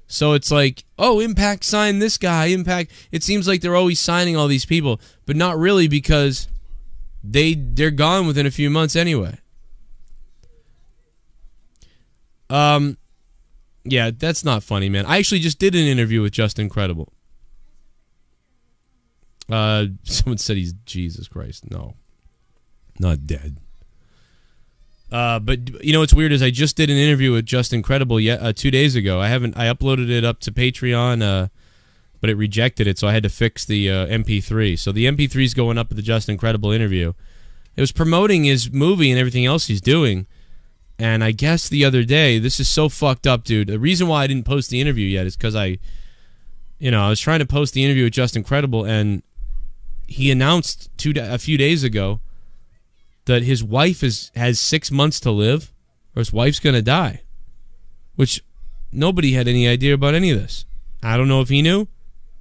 [SPEAKER 1] So it's like, oh, Impact signed this guy, Impact. It seems like they're always signing all these people, but not really, because they're gone within a few months anyway. Yeah, that's not funny, man. I actually just did an interview with Justin Credible. Someone said he's Jesus Christ. No. Not dead. But you know what's weird is I just did an interview with Justin Credible 2 days ago. I uploaded it up to Patreon, but it rejected it, so I had to fix the MP3. So the MP3 is going up with the Justin Credible interview. It was promoting his movie and everything else he's doing. And I guess the other day, this is so fucked up, dude. The reason why I didn't post the interview yet is because I was trying to post the interview with Justin Credible, and he announced a few days ago that his wife has 6 months to live, or his wife's gonna die. Which nobody had any idea about any of this. I don't know if he knew.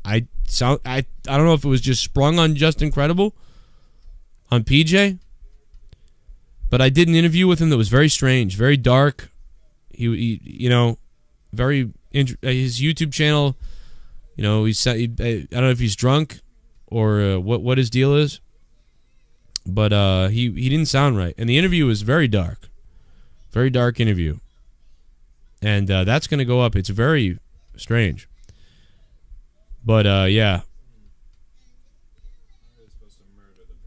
[SPEAKER 1] I don't know if it was just sprung on Justin Credible, on PJ. But I did an interview with him that was very strange, very dark. He very his YouTube channel. I don't know if he's drunk or what his deal is. But he didn't sound right, and the interview was very dark interview, and that's going to go up. It's very strange, but yeah,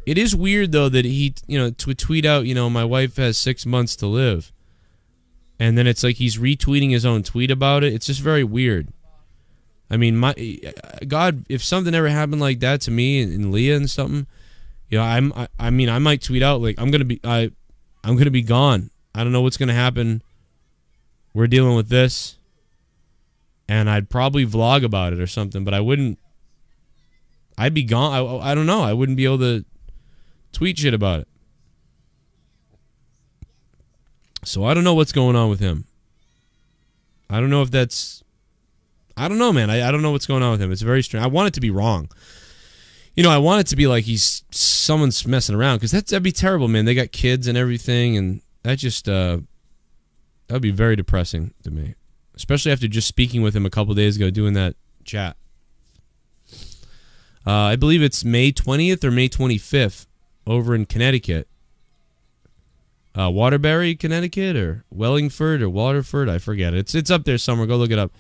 [SPEAKER 1] it is weird though that he to tweet out my wife has 6 months to live, and then it's like he's retweeting his own tweet about it. It's just very weird. I mean, God, if something ever happened like that to me and Leah and something. I might tweet out like I'm gonna be gone. I don't know what's gonna happen. We're dealing with this, and I'd probably vlog about it or something. But I wouldn't. I'd be gone. I don't know. I wouldn't be able to tweet shit about it. So I don't know what's going on with him. I don't know if that's. I don't know, man. I don't know what's going on with him. It's very strange. I want it to be wrong. I want it to be like someone's messing around, because that'd be terrible, man. They got kids and everything, and that just that'd be very depressing to me, especially after just speaking with him a couple days ago, doing that chat. I believe it's May 20th or May 25th over in Connecticut, Waterbury, Connecticut, or Wellingford or Waterford. I forget it. It's up there somewhere. Go look it up.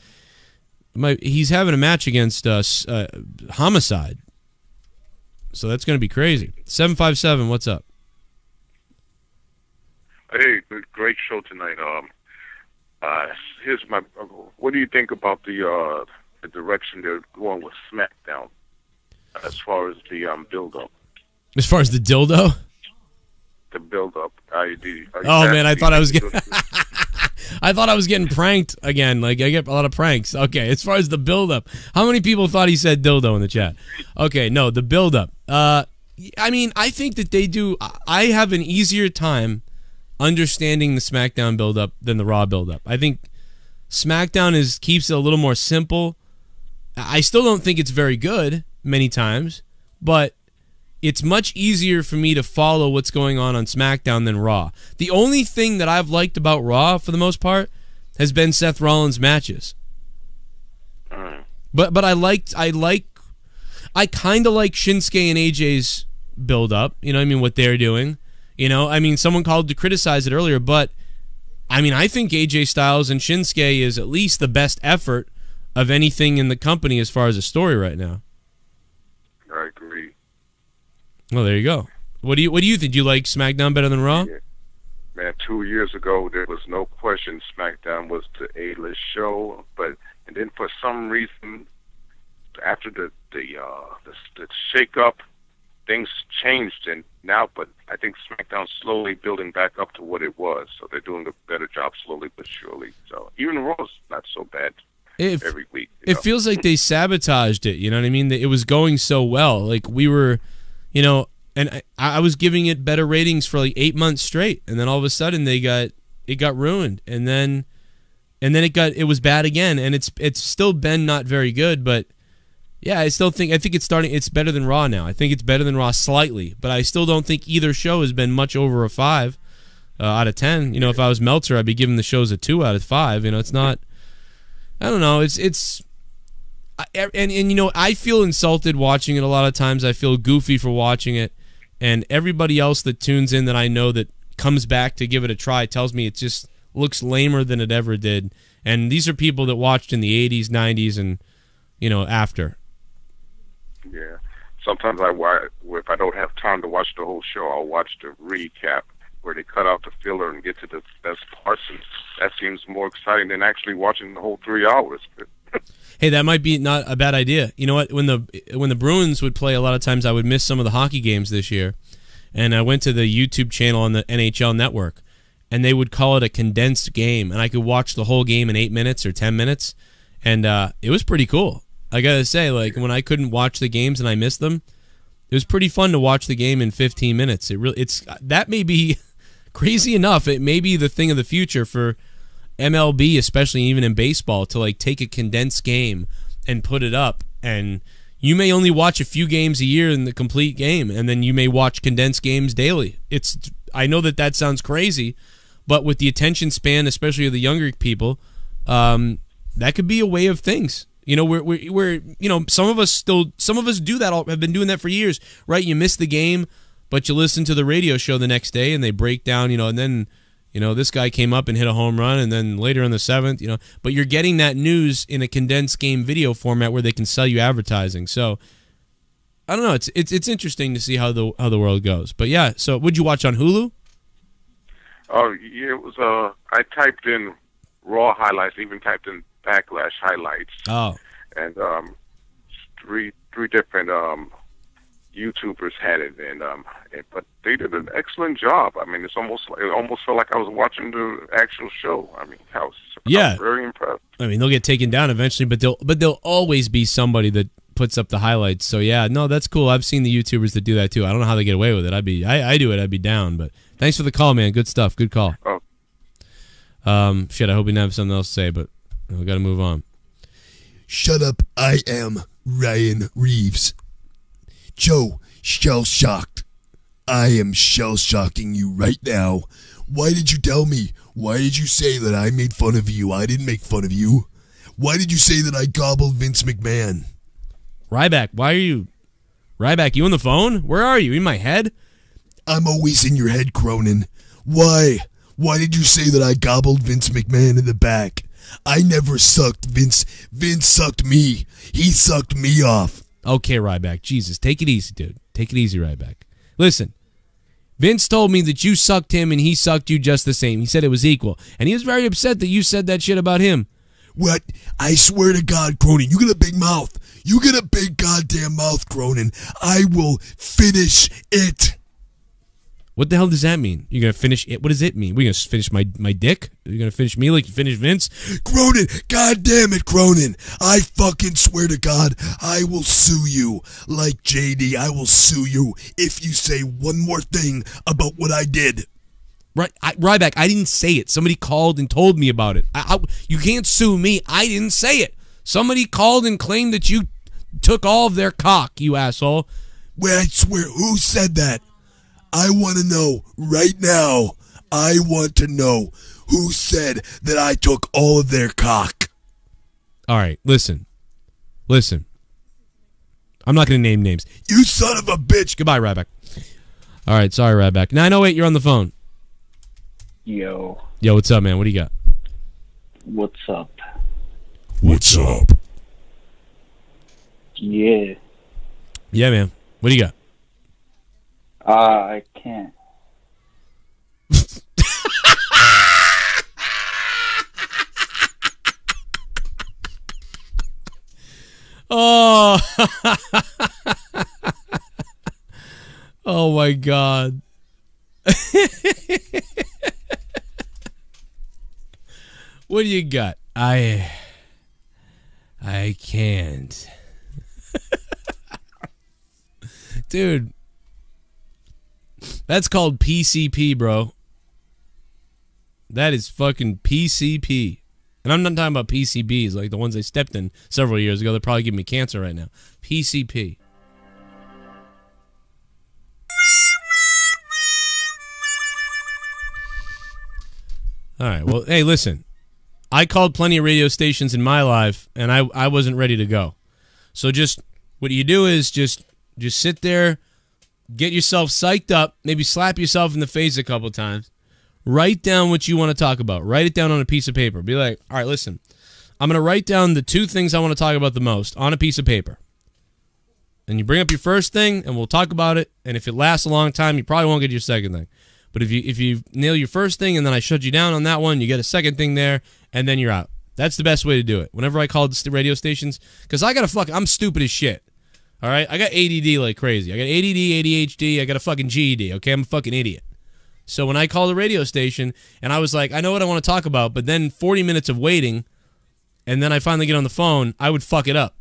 [SPEAKER 1] He's having a match against Homicide. So that's going to be crazy. 757, what's up?
[SPEAKER 9] Hey, great show tonight. Here's my. What do you think about the direction they're going with SmackDown as far as the build-up?
[SPEAKER 1] As far as the dildo?
[SPEAKER 9] The build-up.
[SPEAKER 1] Oh man, I thought I was getting. I thought I was getting pranked again. Like, I get a lot of pranks. Okay, as far as the build-up, how many people thought he said dildo in the chat? Okay, no, the build-up. I mean, I think that they do. I have an easier time understanding the SmackDown build-up than the Raw build-up. I think SmackDown keeps it a little more simple. I still don't think it's very good many times, but it's much easier for me to follow what's going on SmackDown than Raw. The only thing that I've liked about Raw, for the most part, has been Seth Rollins' matches. But I kind of like Shinsuke and AJ's build-up. You know what I mean? What they're doing. I mean, someone called to criticize it earlier, but I mean, I think AJ Styles and Shinsuke is at least the best effort of anything in the company as far as a story right now.
[SPEAKER 9] I agree.
[SPEAKER 1] Well, there you go. What do you think? Do you like SmackDown better than Raw?
[SPEAKER 9] Yeah. Man, 2 years ago there was no question SmackDown was the A-list show, and then for some reason after the shake-up, things changed, and now, but I think SmackDown's slowly building back up to what it was, so they're doing a better job slowly but surely. So even Raw's not so bad every week.
[SPEAKER 1] It feels like they sabotaged it. You know what I mean? It was going so well, like we were. And I was giving it better ratings for like 8 months straight, and then all of a sudden it got ruined, and then it was bad again, and it's still been not very good, but yeah, I think it's better than Raw now. I think it's better than Raw slightly, but I still don't think either show has been much over a 5 out of 10. If I was Meltzer, I'd be giving the shows a 2 out of 5. It's not. I don't know. And I feel insulted watching it a lot of times. I feel goofy for watching it, and everybody else that tunes in that I know that comes back to give it a try tells me it just looks lamer than it ever did. And these are people that watched in the 80s, 90s, and after.
[SPEAKER 9] Yeah. Sometimes if I don't have time to watch the whole show, I'll watch the recap where they cut out the filler and get to the best parts, and that seems more exciting than actually watching the whole 3 hours.
[SPEAKER 1] Hey, that might be not a bad idea. You know what? When the Bruins would play, a lot of times I would miss some of the hockey games this year, and I went to the YouTube channel on the NHL Network, and they would call it a condensed game, and I could watch the whole game in 8 minutes or 10 minutes, and it was pretty cool. I gotta say, like, when I couldn't watch the games and I missed them, it was pretty fun to watch the game in 15 minutes. That may be crazy enough. It may be the thing of the future for MLB, especially even in baseball, to like take a condensed game and put it up, and you may only watch a few games a year in the complete game, and then you may watch condensed games daily. I know that sounds crazy, but with the attention span, especially of the younger people, that could be a way of things. You know, we're you know, some of us do that. Have been doing that for years, right? You miss the game, but you listen to the radio show the next day, and they break down, you know, and then, you know, this guy came up and hit a home run, and then later in the 7th, you know, but you're getting that news in a condensed game video format where they can sell you advertising. So I don't know. It's interesting to see how the world goes. But yeah, so would you watch on Hulu?
[SPEAKER 9] Oh yeah, it was. I typed in Raw highlights, even typed in Backlash highlights.
[SPEAKER 1] Oh,
[SPEAKER 9] and three different YouTubers had it, and but they did an excellent job. I mean, it almost felt like I was watching the actual show. I mean, I was very impressed. I
[SPEAKER 1] mean, they'll get taken down eventually, but there'll always be somebody that puts up the highlights. So yeah, no, that's cool. I've seen the YouTubers that do that too. I don't know how they get away with it. I do it. I'd be down. But thanks for the call, man. Good stuff. Good call.
[SPEAKER 9] Oh.
[SPEAKER 1] Shit. I hope you didn't have something else to say, but we got to move on.
[SPEAKER 10] Shut up. I am Ryan Reeves. Joe, shell-shocked. I am shell-shocking you right now. Why did you tell me? Why did you say that I made fun of you? I didn't make fun of you. Why did you say that I gobbled Vince McMahon?
[SPEAKER 1] Ryback, Ryback, you on the phone? Where are you? In my head?
[SPEAKER 10] I'm always in your head, Cronin. Why? Why did you say that I gobbled Vince McMahon in the back? I never sucked Vince. Vince sucked me. He sucked me off.
[SPEAKER 1] Okay, Ryback. Jesus, take it easy, dude. Take it easy, Ryback. Listen, Vince told me that you sucked him and he sucked you just the same. He said it was equal. And he was very upset that you said that shit about him.
[SPEAKER 10] What? I swear to God, Cronin, you got a big mouth. You got a big goddamn mouth, Cronin. I will finish it.
[SPEAKER 1] What the hell does that mean? You're going to finish it? What does it mean? We're going to finish my dick? You're going to finish me like you finished Vince?
[SPEAKER 10] Cronin, goddamn it, Cronin. I fucking swear to God, I will sue you. Like JD, I will sue you if you say one more thing about what I did.
[SPEAKER 1] Right, Ryback, I didn't say it. Somebody called and told me about it. You can't sue me. I didn't say it. Somebody called and claimed that you took all of their cock, you asshole.
[SPEAKER 10] Well, I swear, who said that? I want to know right now. I want to know who said that I took all of their cock.
[SPEAKER 1] All right, listen. Listen. I'm not going to name names.
[SPEAKER 10] You son of a bitch.
[SPEAKER 1] Goodbye, Ryback. All right, sorry, Ryback. 908, you're on the phone.
[SPEAKER 11] Yo.
[SPEAKER 1] Yo, what's up, man? What do you got?
[SPEAKER 11] What's up?
[SPEAKER 10] What's up?
[SPEAKER 11] Yeah.
[SPEAKER 1] Yeah, man. What do you got?
[SPEAKER 11] I can't.
[SPEAKER 1] Oh. Oh my God. What do you got? I can't. Dude. That's called PCP, bro. That is fucking PCP. And I'm not talking about PCBs, like the ones they stepped in several years ago. They're probably giving me cancer right now. PCP. All right, well, hey, listen. I called plenty of radio stations in my life, and I wasn't ready to go. So just, what you do is just sit there, get yourself psyched up, maybe slap yourself in the face a couple times. Write down what you want to talk about. Write it down on a piece of paper. Be like, all right, listen. I'm going to write down the 2 things I want to talk about the most on a piece of paper. And you bring up your first thing, and we'll talk about it. And if it lasts a long time, you probably won't get your second thing. But if you nail your first thing, and then I shut you down on that one, you get a second thing there, and then you're out. That's the best way to do it. Whenever I call the radio stations, because I'm stupid as shit. All right? I got ADD like crazy. I got ADD, ADHD, I got a fucking GED, okay? I'm a fucking idiot. So when I call the radio station, and I was like, I know what I want to talk about, but then 40 minutes of waiting, and then I finally get on the phone, I would fuck it up.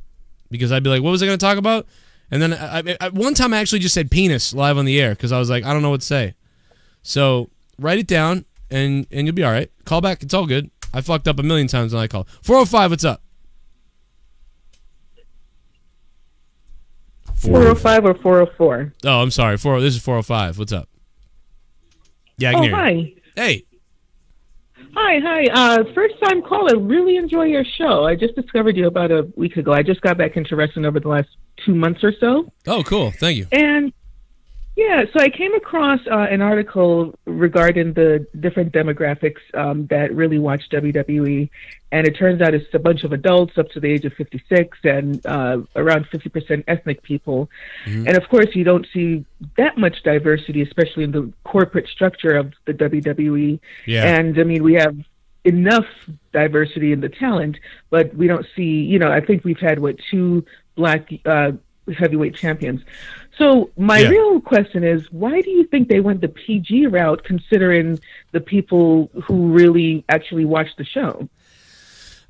[SPEAKER 1] Because I'd be like, what was I going to talk about? And then one time I actually just said penis live on the air, because I was like, I don't know what to say. So write it down, and you'll be all right. Call back. It's all good. I fucked up a million times when I called. 405, what's up?
[SPEAKER 12] 405 or 404?
[SPEAKER 1] Oh, I'm sorry. This is 405. What's up? Yeah, I can hear
[SPEAKER 12] hi.
[SPEAKER 1] you. Hey.
[SPEAKER 12] Hi. First time caller. Really enjoy your show. I just discovered you about a week ago. I just got back into wrestling over the last 2 months or so.
[SPEAKER 1] Oh, cool. Thank you.
[SPEAKER 12] And yeah, so I came across an article regarding the different demographics that really watch WWE, and it turns out it's a bunch of adults up to the age of 56 and around 50% ethnic people. And of course, you don't see that much diversity, especially in the corporate structure of the WWE.
[SPEAKER 1] Yeah.
[SPEAKER 12] And I mean, we have enough diversity in the talent, but we don't see, I think we've had, 2 black heavyweight champions. So my real question is, why do you think they went the PG route, considering the people who really actually watch the show?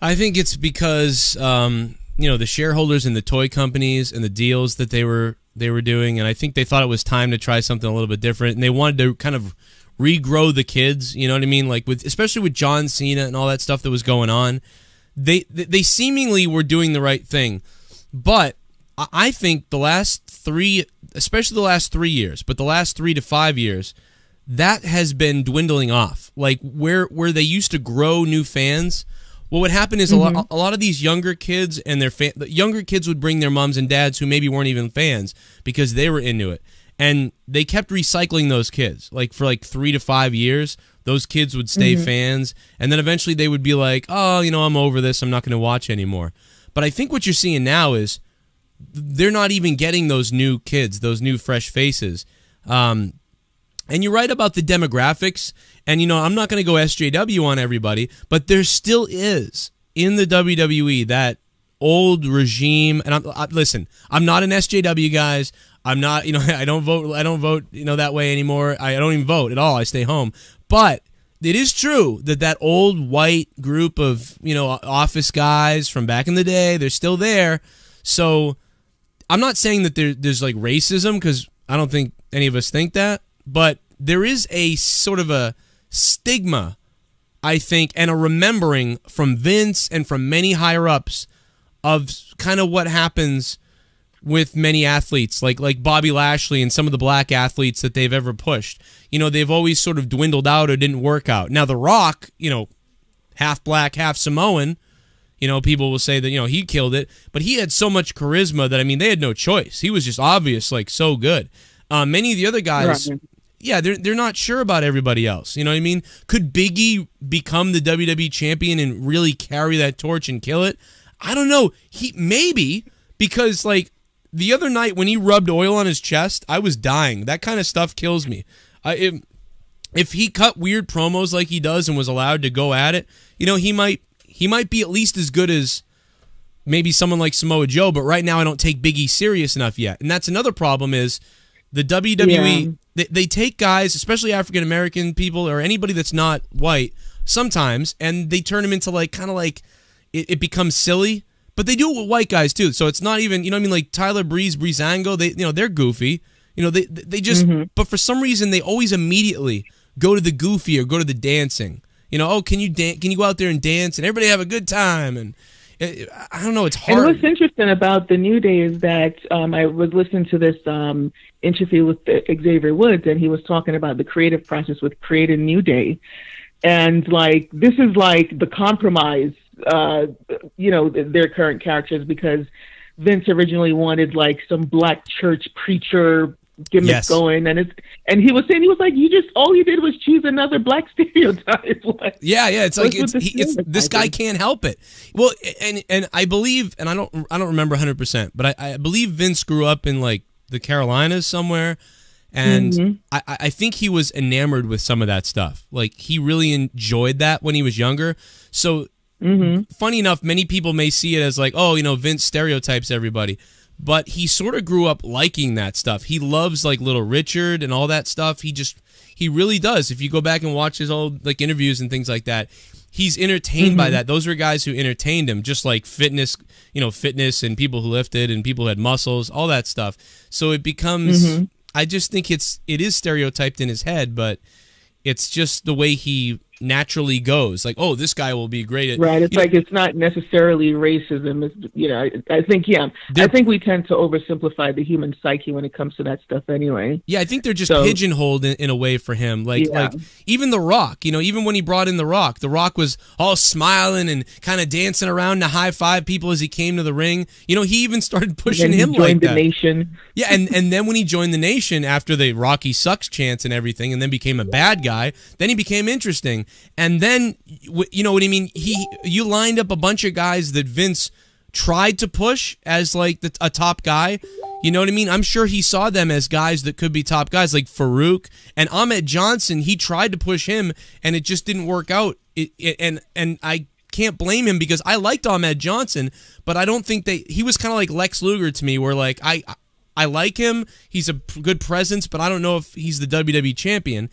[SPEAKER 1] I think it's because the shareholders in the toy companies and the deals that they were doing, and I think they thought it was time to try something a little bit different, and they wanted to kind of regrow the kids. You know what I mean? Like especially with John Cena and all that stuff that was going on, they seemingly were doing the right thing, but I think the last 3, especially the last 3 years, but the last 3 to 5 years, that has been dwindling off. Like where they used to grow new fans, what would happen is a lot of these younger kids and the younger kids would bring their moms and dads who maybe weren't even fans because they were into it, and they kept recycling those kids. Like for 3 to 5 years, those kids would stay fans, and then eventually they would be like, oh, I'm over this, I'm not going to watch anymore. But I think what you're seeing now is they're not even getting those new kids, those new fresh faces. And you're right about the demographics. And, I'm not going to go SJW on everybody, but there still is in the WWE that old regime. And listen, I'm not an SJW, guys. I'm not, I don't vote, that way anymore. I don't even vote at all. I stay home. But it is true that old white group of, office guys from back in the day, they're still there. So I'm not saying that there's like racism, because I don't think any of us think that, but there is a sort of a stigma, I think, and a remembering from Vince and from many higher-ups of kind of what happens with many athletes, like Bobby Lashley and some of the black athletes that they've ever pushed. They've always sort of dwindled out or didn't work out. Now, The Rock, half black, half Samoan, people will say that, he killed it, but he had so much charisma that, they had no choice. He was just obvious, so good. Many of the other guys, they're not sure about everybody else. You know what I mean? Could Big E become the WWE champion and really carry that torch and kill it? I don't know. Maybe, because, the other night when he rubbed oil on his chest, I was dying. That kind of stuff kills me. If he cut weird promos like he does and was allowed to go at it, he might be at least as good as maybe someone like Samoa Joe, but right now I don't take Big E serious enough yet. And that's another problem is the WWE, they take guys, especially African-American people or anybody that's not white sometimes, and they turn them into it becomes silly. But they do it with white guys too, so it's not even, like Tyler Breezango, they're goofy. They just, but for some reason they always immediately go to the goofy or go to the dancing. Can you go out there and dance and everybody have a good time? And I don't know, it's hard.
[SPEAKER 12] And what's interesting about the New Day is that I was listening to this interview with Xavier Woods, and he was talking about the creative process with creating New Day. And this is the compromise, their current characters, because Vince originally wanted some black church preacher gimmick going, and he was saying, all you did was choose another black stereotype.
[SPEAKER 1] It's this guy can't help it. Well, and I believe, and I don't remember 100%, but I believe Vince grew up in the Carolinas somewhere, and I think he was enamored with some of that stuff. He really enjoyed that when he was younger. So funny enough, many people may see it as Vince stereotypes everybody. But he sort of grew up liking that stuff. He loves Little Richard and all that stuff. He really does. If you go back and watch his old interviews and things like that, he's entertained by that. Those were guys who entertained him, just like fitness, fitness and people who lifted and people who had muscles, all that stuff. So it becomes, I just think it is stereotyped in his head, but it's just the way he naturally goes. Like, oh, this guy will be great at...
[SPEAKER 12] Right, it's like it's not necessarily racism. It's, you know, I think, I think we tend to oversimplify the human psyche when it comes to that stuff anyway.
[SPEAKER 1] Yeah, I think they're just pigeonholed in a way for him. Like even The Rock, you know, even when he brought in The Rock was all smiling and kind of dancing around to high-five people as he came to the ring. You know, he even started pushing him like that.
[SPEAKER 12] Joined the Nation.
[SPEAKER 1] Yeah, and then when he joined the Nation after the Rocky sucks chants and everything, and then became a bad guy, then he became interesting. And then, you know what I mean? You lined up a bunch of guys that Vince tried to push as like a top guy. You know what I mean? I'm sure he saw them as guys that could be top guys, like Farouk and Ahmed Johnson. He tried to push him, and it just didn't work out. And I can't blame him because I liked Ahmed Johnson, but I don't think he was kind of like Lex Luger to me, where like I like him. He's a good presence, but I don't know if he's the WWE champion.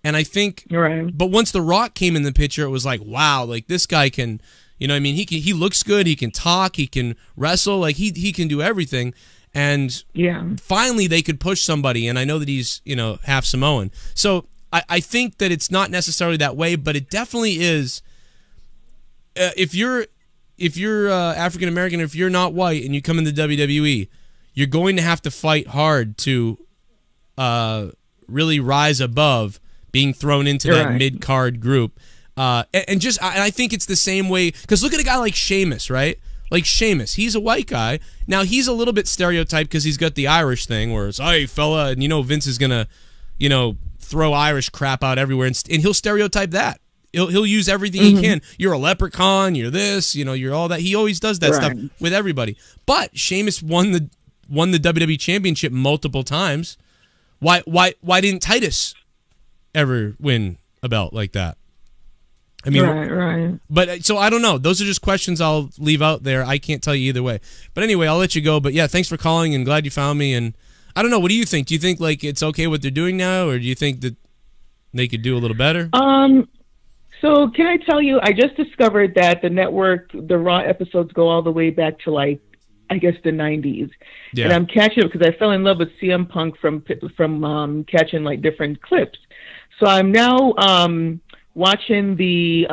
[SPEAKER 1] And I think, but once The Rock came in the picture, it was like, wow, like this guy can, you know what I mean? He looks good. He can talk. He can wrestle. Like he can do everything. And finally they could push somebody. And I know that he's, you know, half Samoan. So I think that it's not necessarily that way, but it definitely is. If you're African American, if you're not white and you come in the WWE, you're going to have to fight hard to really rise above being thrown into that mid-card group. And I think it's the same way, because look at a guy like Sheamus, right? Like Sheamus, he's a white guy. Now, he's a little bit stereotyped because he's got the Irish thing where it's, hey, fella, and you know Vince is going to, you know, throw Irish crap out everywhere, and he'll stereotype that. He'll use everything he can. You're a leprechaun, you're this, you know, you're all that. He always does that stuff with everybody. But Sheamus won the WWE Championship multiple times. Why didn't Titus ever win a belt like that? I mean, But so I don't know. Those are just questions I'll leave out there. I can't tell you either way. But anyway, I'll let you go. But yeah, thanks for calling and glad you found me. And I don't know. What do you think? Do you think like it's okay what they're doing now, or do you think that they could do a little better?
[SPEAKER 12] So can I tell you, I just discovered that the network, the Raw episodes go all the way back to like, I guess the 90s. Yeah. And I'm catching it because I fell in love with CM Punk from catching like different clips. So I'm now watching the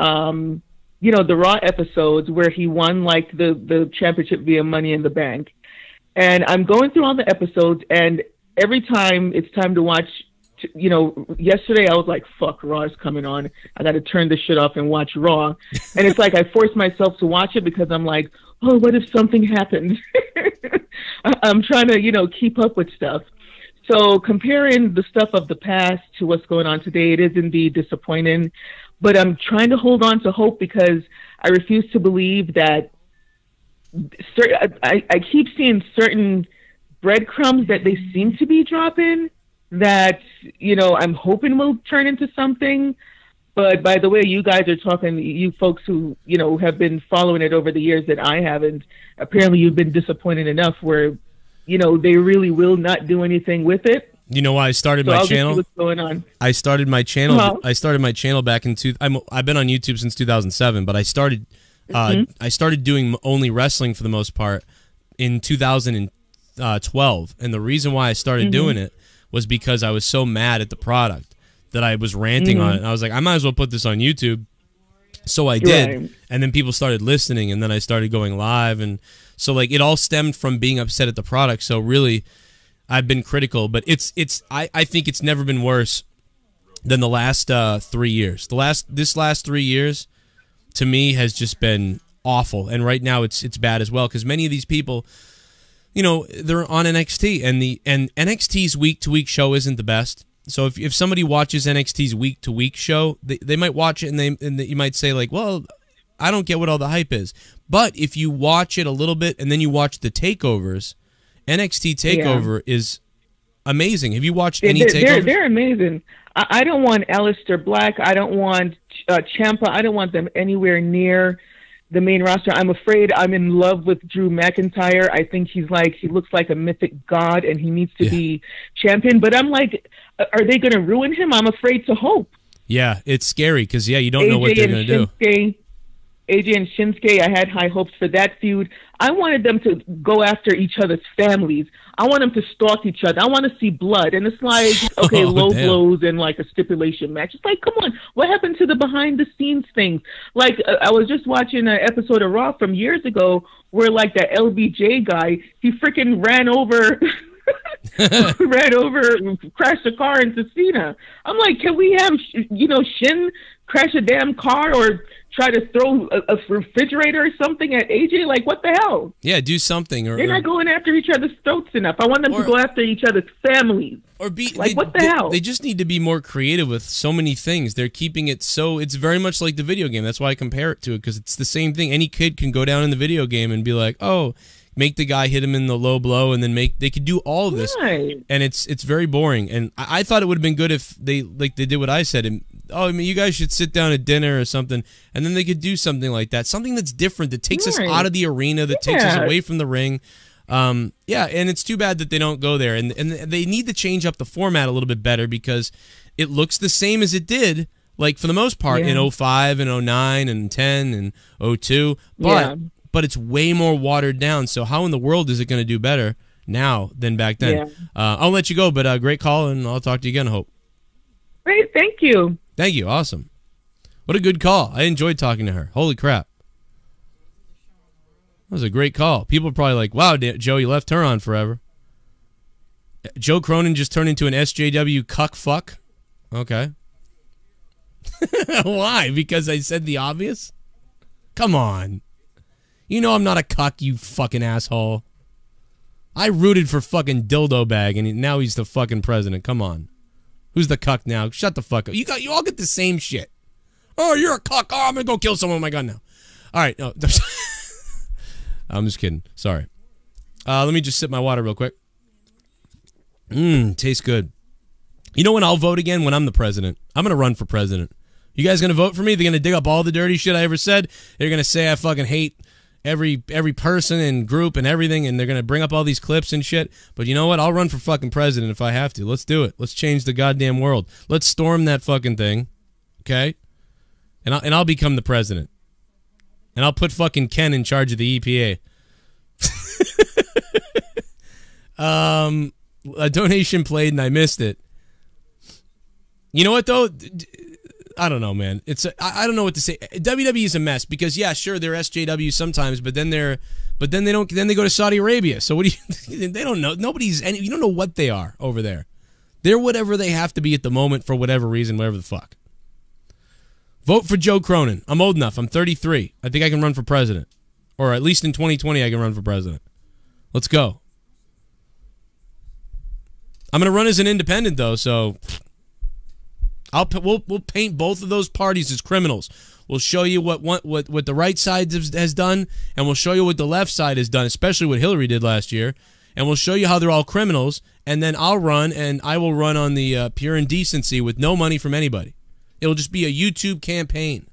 [SPEAKER 12] you know, the Raw episodes where he won like the championship via Money in the Bank. And I'm going through all the episodes, and every time it's time to watch, you know, yesterday I was like, fuck, Raw is coming on. I got to turn this shit off and watch Raw. And it's like I force myself to watch it because I'm like, oh, what if something happened? I'm trying to, you know, keep up with stuff. So comparing the stuff of the past to what's going on today, it is indeed disappointing. But I'm trying to hold on to hope because I refuse to believe that I keep seeing certain breadcrumbs that they seem to be dropping that, you know, I'm hoping will turn into something. But by the way, you guys are talking, you folks who, you know, have been following it over the years that I haven't, apparently you've been disappointed enough where, you know, they really will not do anything with it. You know why I started my channel? What's going on? I started my channel. I started my channel back in I've been on YouTube since 2007, but I started doing only wrestling for the most part in 2012, and the reason why I started doing it was because I was so mad at the product that I was ranting on it. And I was like, I might as well put this on YouTube. So I did, and then people started listening, and then I started going live, and so like it all stemmed from being upset at the product. So really, I've been critical, but I think it's never been worse than the last 3 years. This last 3 years to me has just been awful, and right now it's bad as well because many of these people, you know, they're on NXT, and NXT's week-to-week show isn't the best. So if somebody watches NXT's week-to-week show, they might watch it and you might say like, well, I don't get what all the hype is. But if you watch it a little bit and then you watch the takeovers, NXT TakeOver is amazing. Have you watched any takeovers? They're amazing. I don't want Aleister Black. I don't want Ciampa. I don't want them anywhere near the main roster. I'm afraid I'm in love with Drew McIntyre. I think he looks like a mythic god, and he needs to be champion. But I'm like, are they going to ruin him? I'm afraid to hope. Yeah, it's scary because you don't know what they're going to do. AJ and Shinsuke, I had high hopes for that feud. I wanted them to go after each other's families. I want them to stalk each other. I want to see blood. And it's like, okay, low blows and like a stipulation match. It's like, come on, what happened to the behind the scenes things? Like, I was just watching an episode of Raw from years ago where like that LBJ guy, he freaking ran over crashed a car into Cena. I'm like, can we have, Shin crash a damn car or try to throw a refrigerator or something at AJ? Like, what the hell?
[SPEAKER 1] Yeah, do something.
[SPEAKER 12] They're not going after each other's throats enough. I want them to go after each other's families.
[SPEAKER 1] Or be
[SPEAKER 12] like, what the hell?
[SPEAKER 1] They just need to be more creative with so many things. They're keeping it so, it's very much like the video game. That's why I compare it to it, because it's the same thing. Any kid can go down in the video game and be like, oh, make the guy hit him in the low blow, and then they could do all of this.
[SPEAKER 12] Right.
[SPEAKER 1] And it's very boring. And I thought it would have been good if they did what I said. And, you guys should sit down at dinner or something, and then they could do something like that. Something that's different, that takes us out of the arena, that takes us away from the ring. And it's too bad that they don't go there. And they need to change up the format a little bit better, because it looks the same as it did, like, for the most part, in 05 and 09 and 10 and 02. But it's way more watered down. So how in the world is it going to do better now than back then? I'll let you go, but great call, and I'll talk to you again, I hope.
[SPEAKER 12] Great, thank you.
[SPEAKER 1] Thank you, awesome. What a good call. I enjoyed talking to her. Holy crap. That was a great call. People are probably like, wow, Joe, you left her on forever. Joe Cronin just turned into an SJW cuck fuck? Okay. Why? Because I said the obvious? Come on. You know I'm not a cuck, you fucking asshole. I rooted for fucking Dildo Bag, and now he's the fucking president. Come on. Who's the cuck now? Shut the fuck up. You all get the same shit. Oh, you're a cuck. Oh, I'm gonna go kill someone with my gun now. All right. No, I'm just kidding. Sorry. Let me just sip my water real quick. Tastes good. You know when I'll vote again? When I'm the president. I'm gonna run for president. You guys gonna vote for me? They're gonna dig up all the dirty shit I ever said. They're gonna say I fucking hate every person and group and everything, and they're gonna bring up all these clips and shit. But you know what? I'll run for fucking president if I have to. Let's do it. Let's change the goddamn world. Let's storm that fucking thing, okay? And I'll become the president, and I'll put fucking Ken in charge of the EPA. A donation played and I missed it. You know what though? I don't know, man. I don't know what to say. WWE is a mess because yeah, sure they're SJW sometimes, but then they go to Saudi Arabia. So what do you? They don't know. You don't know what they are over there. They're whatever they have to be at the moment for whatever reason, whatever the fuck. Vote for Joe Cronin. I'm old enough. I'm 33. I think I can run for president, or at least in 2020 I can run for president. Let's go. I'm gonna run as an independent though, so. We'll paint both of those parties as criminals. We'll show you what the right side has done, and we'll show you what the left side has done, especially what Hillary did last year. And we'll show you how they're all criminals. And then I'll run, and I will run on the pure indecency with no money from anybody. It'll just be a YouTube campaign.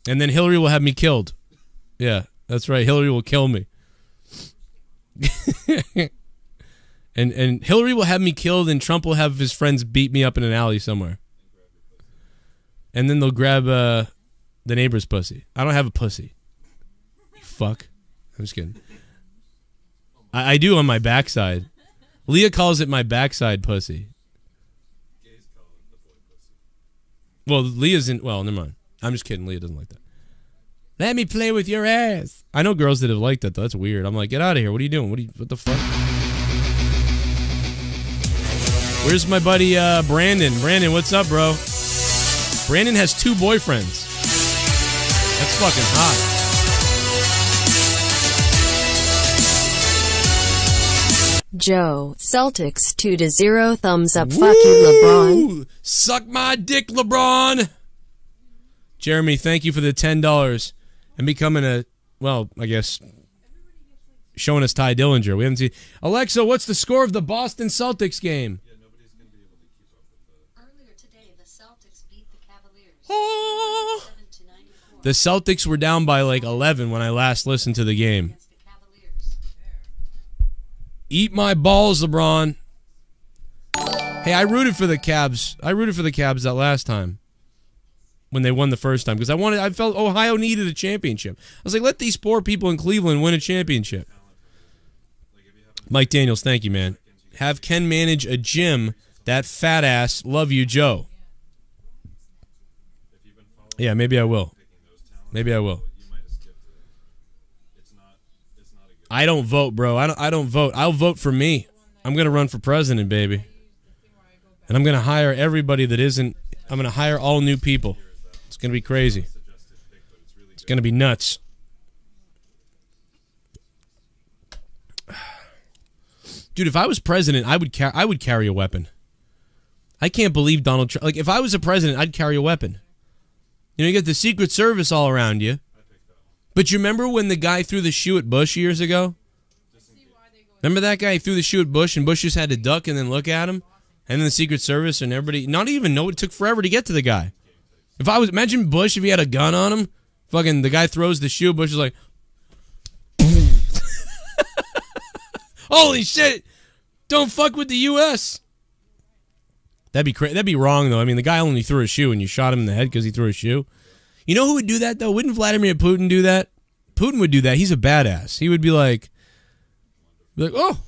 [SPEAKER 1] And then Hillary will have me killed. Yeah, that's right. Hillary will kill me. And Hillary will have me killed, and Trump will have his friends beat me up in an alley somewhere. And then they'll grab the neighbor's pussy. I don't have a pussy. You fuck. I'm just kidding. I do on my backside. Leah calls it my backside pussy. Well, Leah's in... Well, never mind. I'm just kidding. Leah doesn't like that. Let me play with your ass. I know girls that have liked that, though. That's weird. I'm like, get out of here. What are you doing? What the fuck? Where's my buddy Brandon? Brandon, what's up, bro? Brandon has 2 boyfriends. That's fucking hot.
[SPEAKER 6] Joe, Celtics 2-0, thumbs up. Woo! Fuck you, LeBron.
[SPEAKER 1] Suck my dick, LeBron. Jeremy, thank you for the $10 and becoming a, well, I guess, showing us Ty Dillinger. We haven't seen. Alexa, what's the score of the Boston Celtics game? The Celtics were down by like 11 when I last listened to the game. Eat my balls, LeBron. Hey, I rooted for the Cavs. I rooted for the Cavs that last time. when they won the first time because I felt Ohio needed a championship. I was like, let these poor people in Cleveland win a championship. Mike Daniels, thank you, man. Have Ken manage a gym. That fat ass. Love you, Joe. Yeah, maybe I will. Maybe I will. I don't vote, bro. I don't vote. I'll vote for me. I'm gonna run for president, baby. And I'm gonna hire everybody that isn't. I'm gonna hire all new people. It's gonna be crazy. It's gonna be nuts. Dude, if I was president, I would carry a weapon. I can't believe Donald Trump. Like, if I was a president, I'd carry a weapon. You know, you get the Secret Service all around you. But you remember when the guy threw the shoe at Bush years ago? Remember that guy? He threw the shoe at Bush, and Bush just had to duck and then look at him? And then the Secret Service and everybody, not even know, it took forever to get to the guy. If I was, imagine Bush if he had a gun on him. Fucking the guy throws the shoe, Bush is like, holy shit! Don't fuck with the U.S. That'd be wrong though. I mean, the guy only threw a shoe, and you shot him in the head because he threw a shoe. You know who would do that though? Wouldn't Vladimir Putin do that? Putin would do that. He's a badass. He would be like, oh.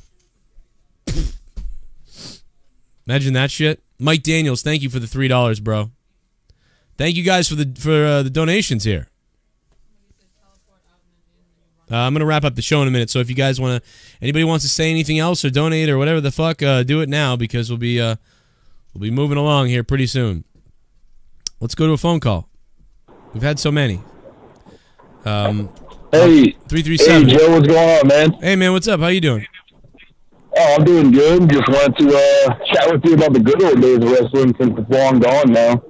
[SPEAKER 1] Imagine that shit. Mike Daniels, thank you for the $3, bro. Thank you guys for the donations here. I'm gonna wrap up the show in a minute. So if you guys want to, anybody wants to say anything else or donate or whatever the fuck, do it now because we'll be moving along here pretty soon. Let's go to a phone call. We've had so many.
[SPEAKER 13] Hey,
[SPEAKER 1] 337.
[SPEAKER 13] Hey, Joe, what's going on, man?
[SPEAKER 1] Hey, man, what's up? How you doing?
[SPEAKER 13] Oh, I'm doing good. Just wanted to chat with you about the good old days of wrestling since it's long gone now.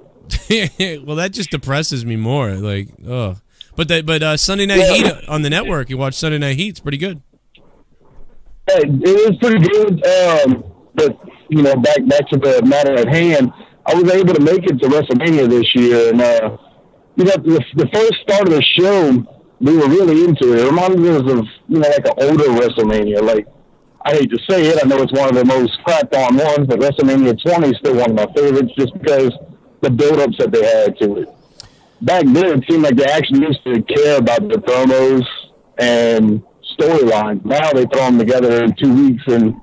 [SPEAKER 1] Well, that just depresses me more. Like, oh. But Sunday Night Heat on the network, you watch Sunday Night Heat, it's pretty good.
[SPEAKER 13] Hey, it is pretty good. But, you know, back to the matter at hand, I was able to make it to WrestleMania this year. And, you know, the first start of the show, we were really into it. It reminded us of, you know, like an older WrestleMania. Like, I hate to say it, I know it's one of the most crapped on ones, but WrestleMania 20 is still one of my favorites just because the build-ups that they had to it. Back then, it seemed like they actually used to care about the promos and storylines. Now they throw them together in 2 weeks and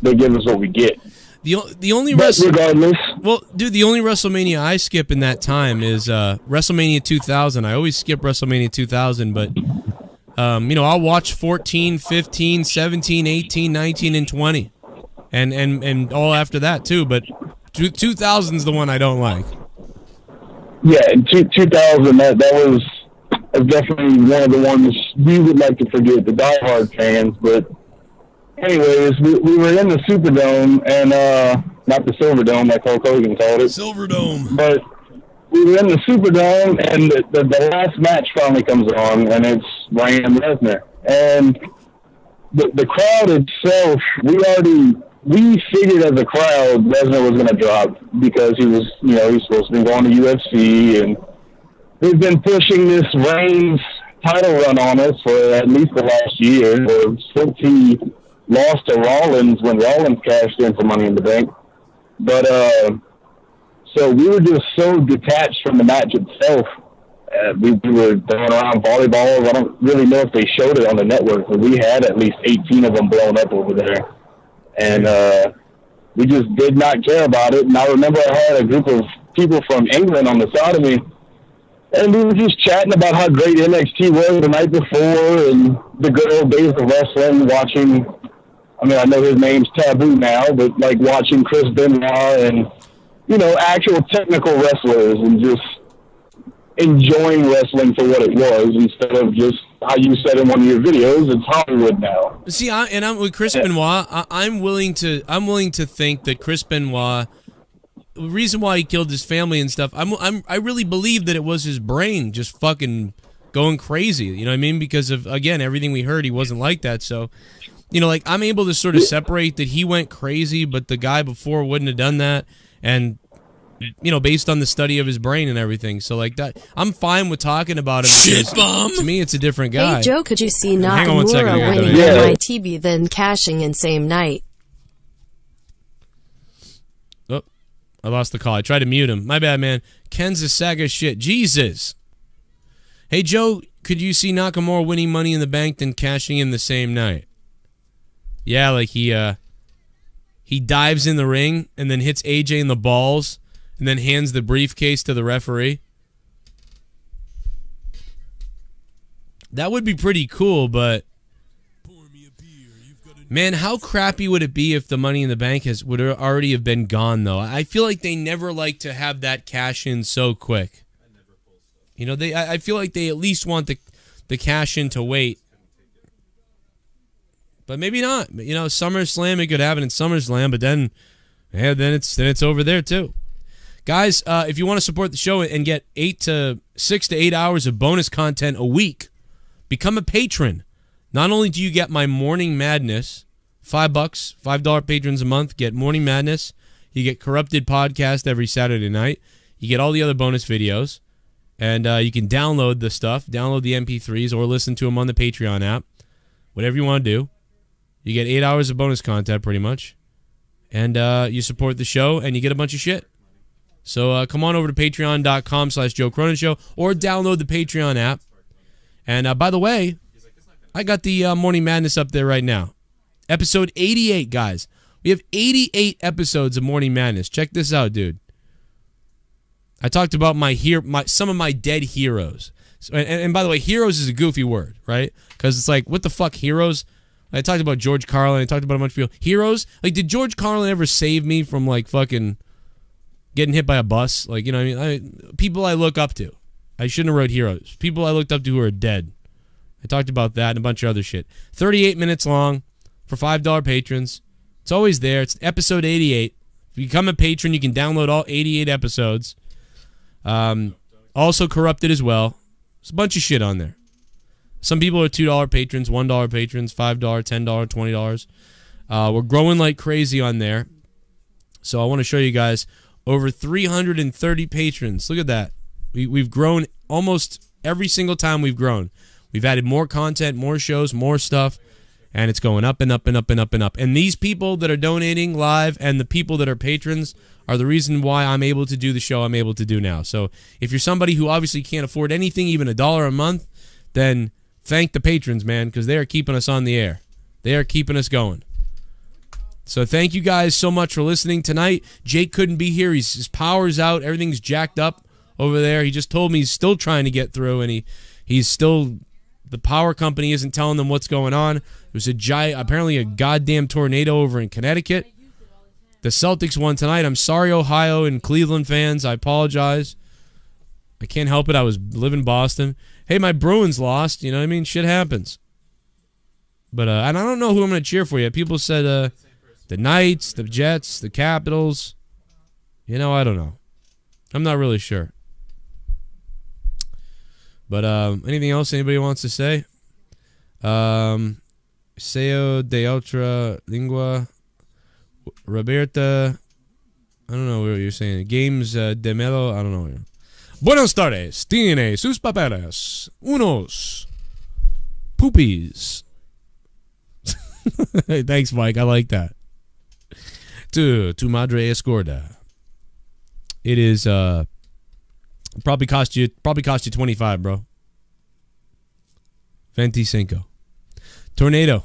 [SPEAKER 13] they give us what we get.
[SPEAKER 1] The only
[SPEAKER 13] regardless,
[SPEAKER 1] well, dude, the only WrestleMania I skip in that time is WrestleMania 2000. I always skip WrestleMania 2000, but you know, I'll watch 14, 15, 17, 18, 19, and 20, and all after that too. But 2000 is the one I don't like.
[SPEAKER 13] Yeah, 2000. That was definitely one of the ones we would like to forget, the diehard fans. But anyways, we were in the Superdome, and not the Silverdome like Hulk Hogan called it.
[SPEAKER 10] Silverdome.
[SPEAKER 13] But we were in the Superdome, and the last match finally comes on, and it's Bryan and Lesnar. And the crowd itself, we figured as a crowd Lesnar was going to drop because he was, you know, he's supposed to be going to UFC, and they've been pushing this Reigns title run on us for at least the last year, or since he lost to Rollins when Rollins cashed in for Money in the Bank. But so we were just so detached from the match itself. We were throwing around volleyballs. I don't really know if they showed it on the network, but we had at least 18 of them blown up over there. And we just did not care about it. And I remember I had a group of people from England on the side of me, and we were just chatting about how great NXT was the night before and the good old days of wrestling, watching, I mean, I know his name's taboo now, but like watching Chris Benoit and, you know, actual technical wrestlers and just enjoying wrestling for what it was instead of just how you said in one of your videos, it's Hollywood now.
[SPEAKER 1] See, I'm with Chris Benoit. I'm willing to think that Chris Benoit, the reason why he killed his family and stuff, I really believe that it was his brain just fucking going crazy. You know what I mean? Because of, again, everything we heard, he wasn't like that. So, you know, like, I'm able to sort of separate that he went crazy, but the guy before wouldn't have done that. And, you know, based on the study of his brain and everything. So, like, that, I'm fine with talking about him.
[SPEAKER 10] ShiBUM.
[SPEAKER 1] To me, it's a different guy.
[SPEAKER 6] Hey, Joe, could you see
[SPEAKER 1] Hang on one second, I
[SPEAKER 6] Nakamura
[SPEAKER 1] gotta
[SPEAKER 6] winning
[SPEAKER 1] donate.
[SPEAKER 6] NITB then cashing in same night?
[SPEAKER 1] Oh, I lost the call. I tried to mute him. My bad, man. Ken's a sack of shit. Jesus. Hey, Joe, could you see Nakamura winning Money in the Bank then cashing in the same night? Yeah, like he dives in the ring and then hits AJ in the balls and then hands the briefcase to the referee. That would be pretty cool, but man, how crappy would it be if the Money in the Bank would already have been gone, though? I feel like they never like to have that cash in so quick. You know, I feel like they at least want the cash in to wait. But maybe not. You know, SummerSlam, it could happen in SummerSlam, but then it's over there too. Guys, if you want to support the show and get 6 to 8 hours of bonus content a week, become a patron. Not only do you get my Morning Madness, $5, $5 patrons a month, get Morning Madness. You get Corrupted Podcast every Saturday night. You get all the other bonus videos. And you can download the stuff, download the MP3s, or listen to them on the Patreon app. Whatever you want to do. You get 8 hours of bonus content, pretty much. And you support the show, and you get a bunch of shit. So come on over to patreon.com/Joe Cronin Show, or download the Patreon app. And by the way, I got the Morning Madness up there right now. Episode 88, guys. We have 88 episodes of Morning Madness. Check this out, dude. I talked about some of my dead heroes. So, and by the way, heroes is a goofy word, right? Because it's like, what the fuck, heroes? I talked about George Carlin. I talked about a bunch of people. Heroes? Like, did George Carlin ever save me from, like, fucking getting hit by a bus? Like, you know what I mean? People I look up to. I shouldn't have wrote heroes. People I looked up to who are dead. I talked about that and a bunch of other shit. 38 minutes long for $5 patrons. It's always there. It's episode 88. If you become a patron, you can download all 88 episodes. Also Corrupted as well. There's a bunch of shit on there. Some people are $2 patrons, $1 patrons, $5, $10, $20. We're growing like crazy on there. So I want to show you guys over 330 patrons. Look at that. We've grown almost every single time we've grown. We've added more content, more shows, more stuff, and it's going up and up and up and up and up. And these people that are donating live and the people that are patrons are the reason why I'm able to do the show I'm able to do now. So if you're somebody who obviously can't afford anything, even $1 a month, then thank the patrons, man, because they are keeping us on the air. They are keeping us going. So thank you guys so much for listening tonight. Jake couldn't be here. His power's out. Everything's jacked up over there. He just told me he's still trying to get through, and he's still... The power company isn't telling them what's going on. There's apparently a goddamn tornado over in Connecticut. The Celtics won tonight. I'm sorry, Ohio and Cleveland fans. I apologize. I can't help it. I live in Boston. Hey, my Bruins lost. You know what I mean? Shit happens. But and I don't know who I'm going to cheer for yet. People said the Knights, the Jets, the Capitals. You know, I don't know. I'm not really sure. But anything else anybody wants to say? Seo de otra lingua. Roberta. I don't know what you're saying. Games de Melo. I don't know. Buenos tardes. Tiene sus papeles. Unos. Poopies. Thanks, Mike. I like that. Tu madre es gorda. It is probably cost you 25, bro. 25. Tornado.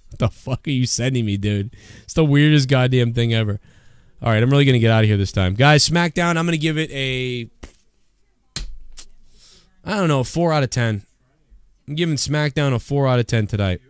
[SPEAKER 1] What the fuck are you sending me, dude? It's the weirdest goddamn thing ever. All right, I'm really gonna get out of here this time, guys. SmackDown. I'm gonna give it a, I don't know, 4 out of 10. I'm giving SmackDown a 4 out of 10 tonight.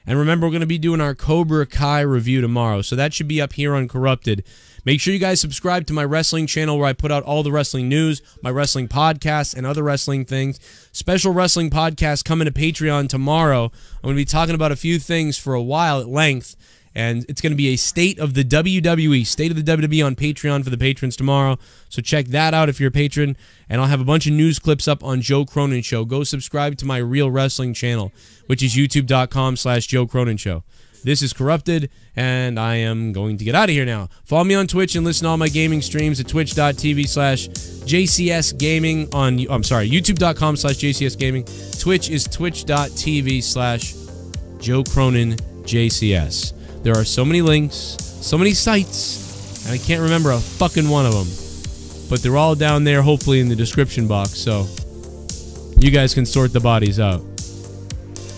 [SPEAKER 1] And remember, we're going to be doing our Cobra Kai review tomorrow, so that should be up here on Corrupted. Make sure you guys subscribe to my wrestling channel where I put out all the wrestling news, my wrestling podcasts, and other wrestling things. Special wrestling podcast coming to Patreon tomorrow. I'm going to be talking about a few things for a while at length, and it's going to be a State of the WWE, State of the WWE on Patreon for the patrons tomorrow. So check that out if you're a patron. And I'll have a bunch of news clips up on Joe Cronin Show. Go subscribe to my Real Wrestling channel, which is youtube.com/Joe Cronin Show. This is Corrupted, and I am going to get out of here now. Follow me on Twitch and listen to all my gaming streams at twitch.tv/JCS Gaming on, I'm sorry, youtube.com/JCS Gaming. Twitch is twitch.tv/Joe Cronin JCS. There are so many links, so many sites, And I can't remember a fucking one of them. But they're all down there, hopefully in the description box, so you guys can sort the bodies out.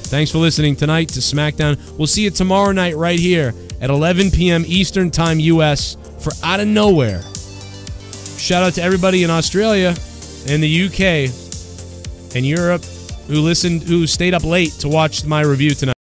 [SPEAKER 1] Thanks for listening tonight to Smackdown. We'll see you tomorrow night right here at 11 p.m. Eastern Time U.S. for Out of Nowhere. Shout out to everybody in Australia and the UK and Europe who stayed up late to watch my review tonight.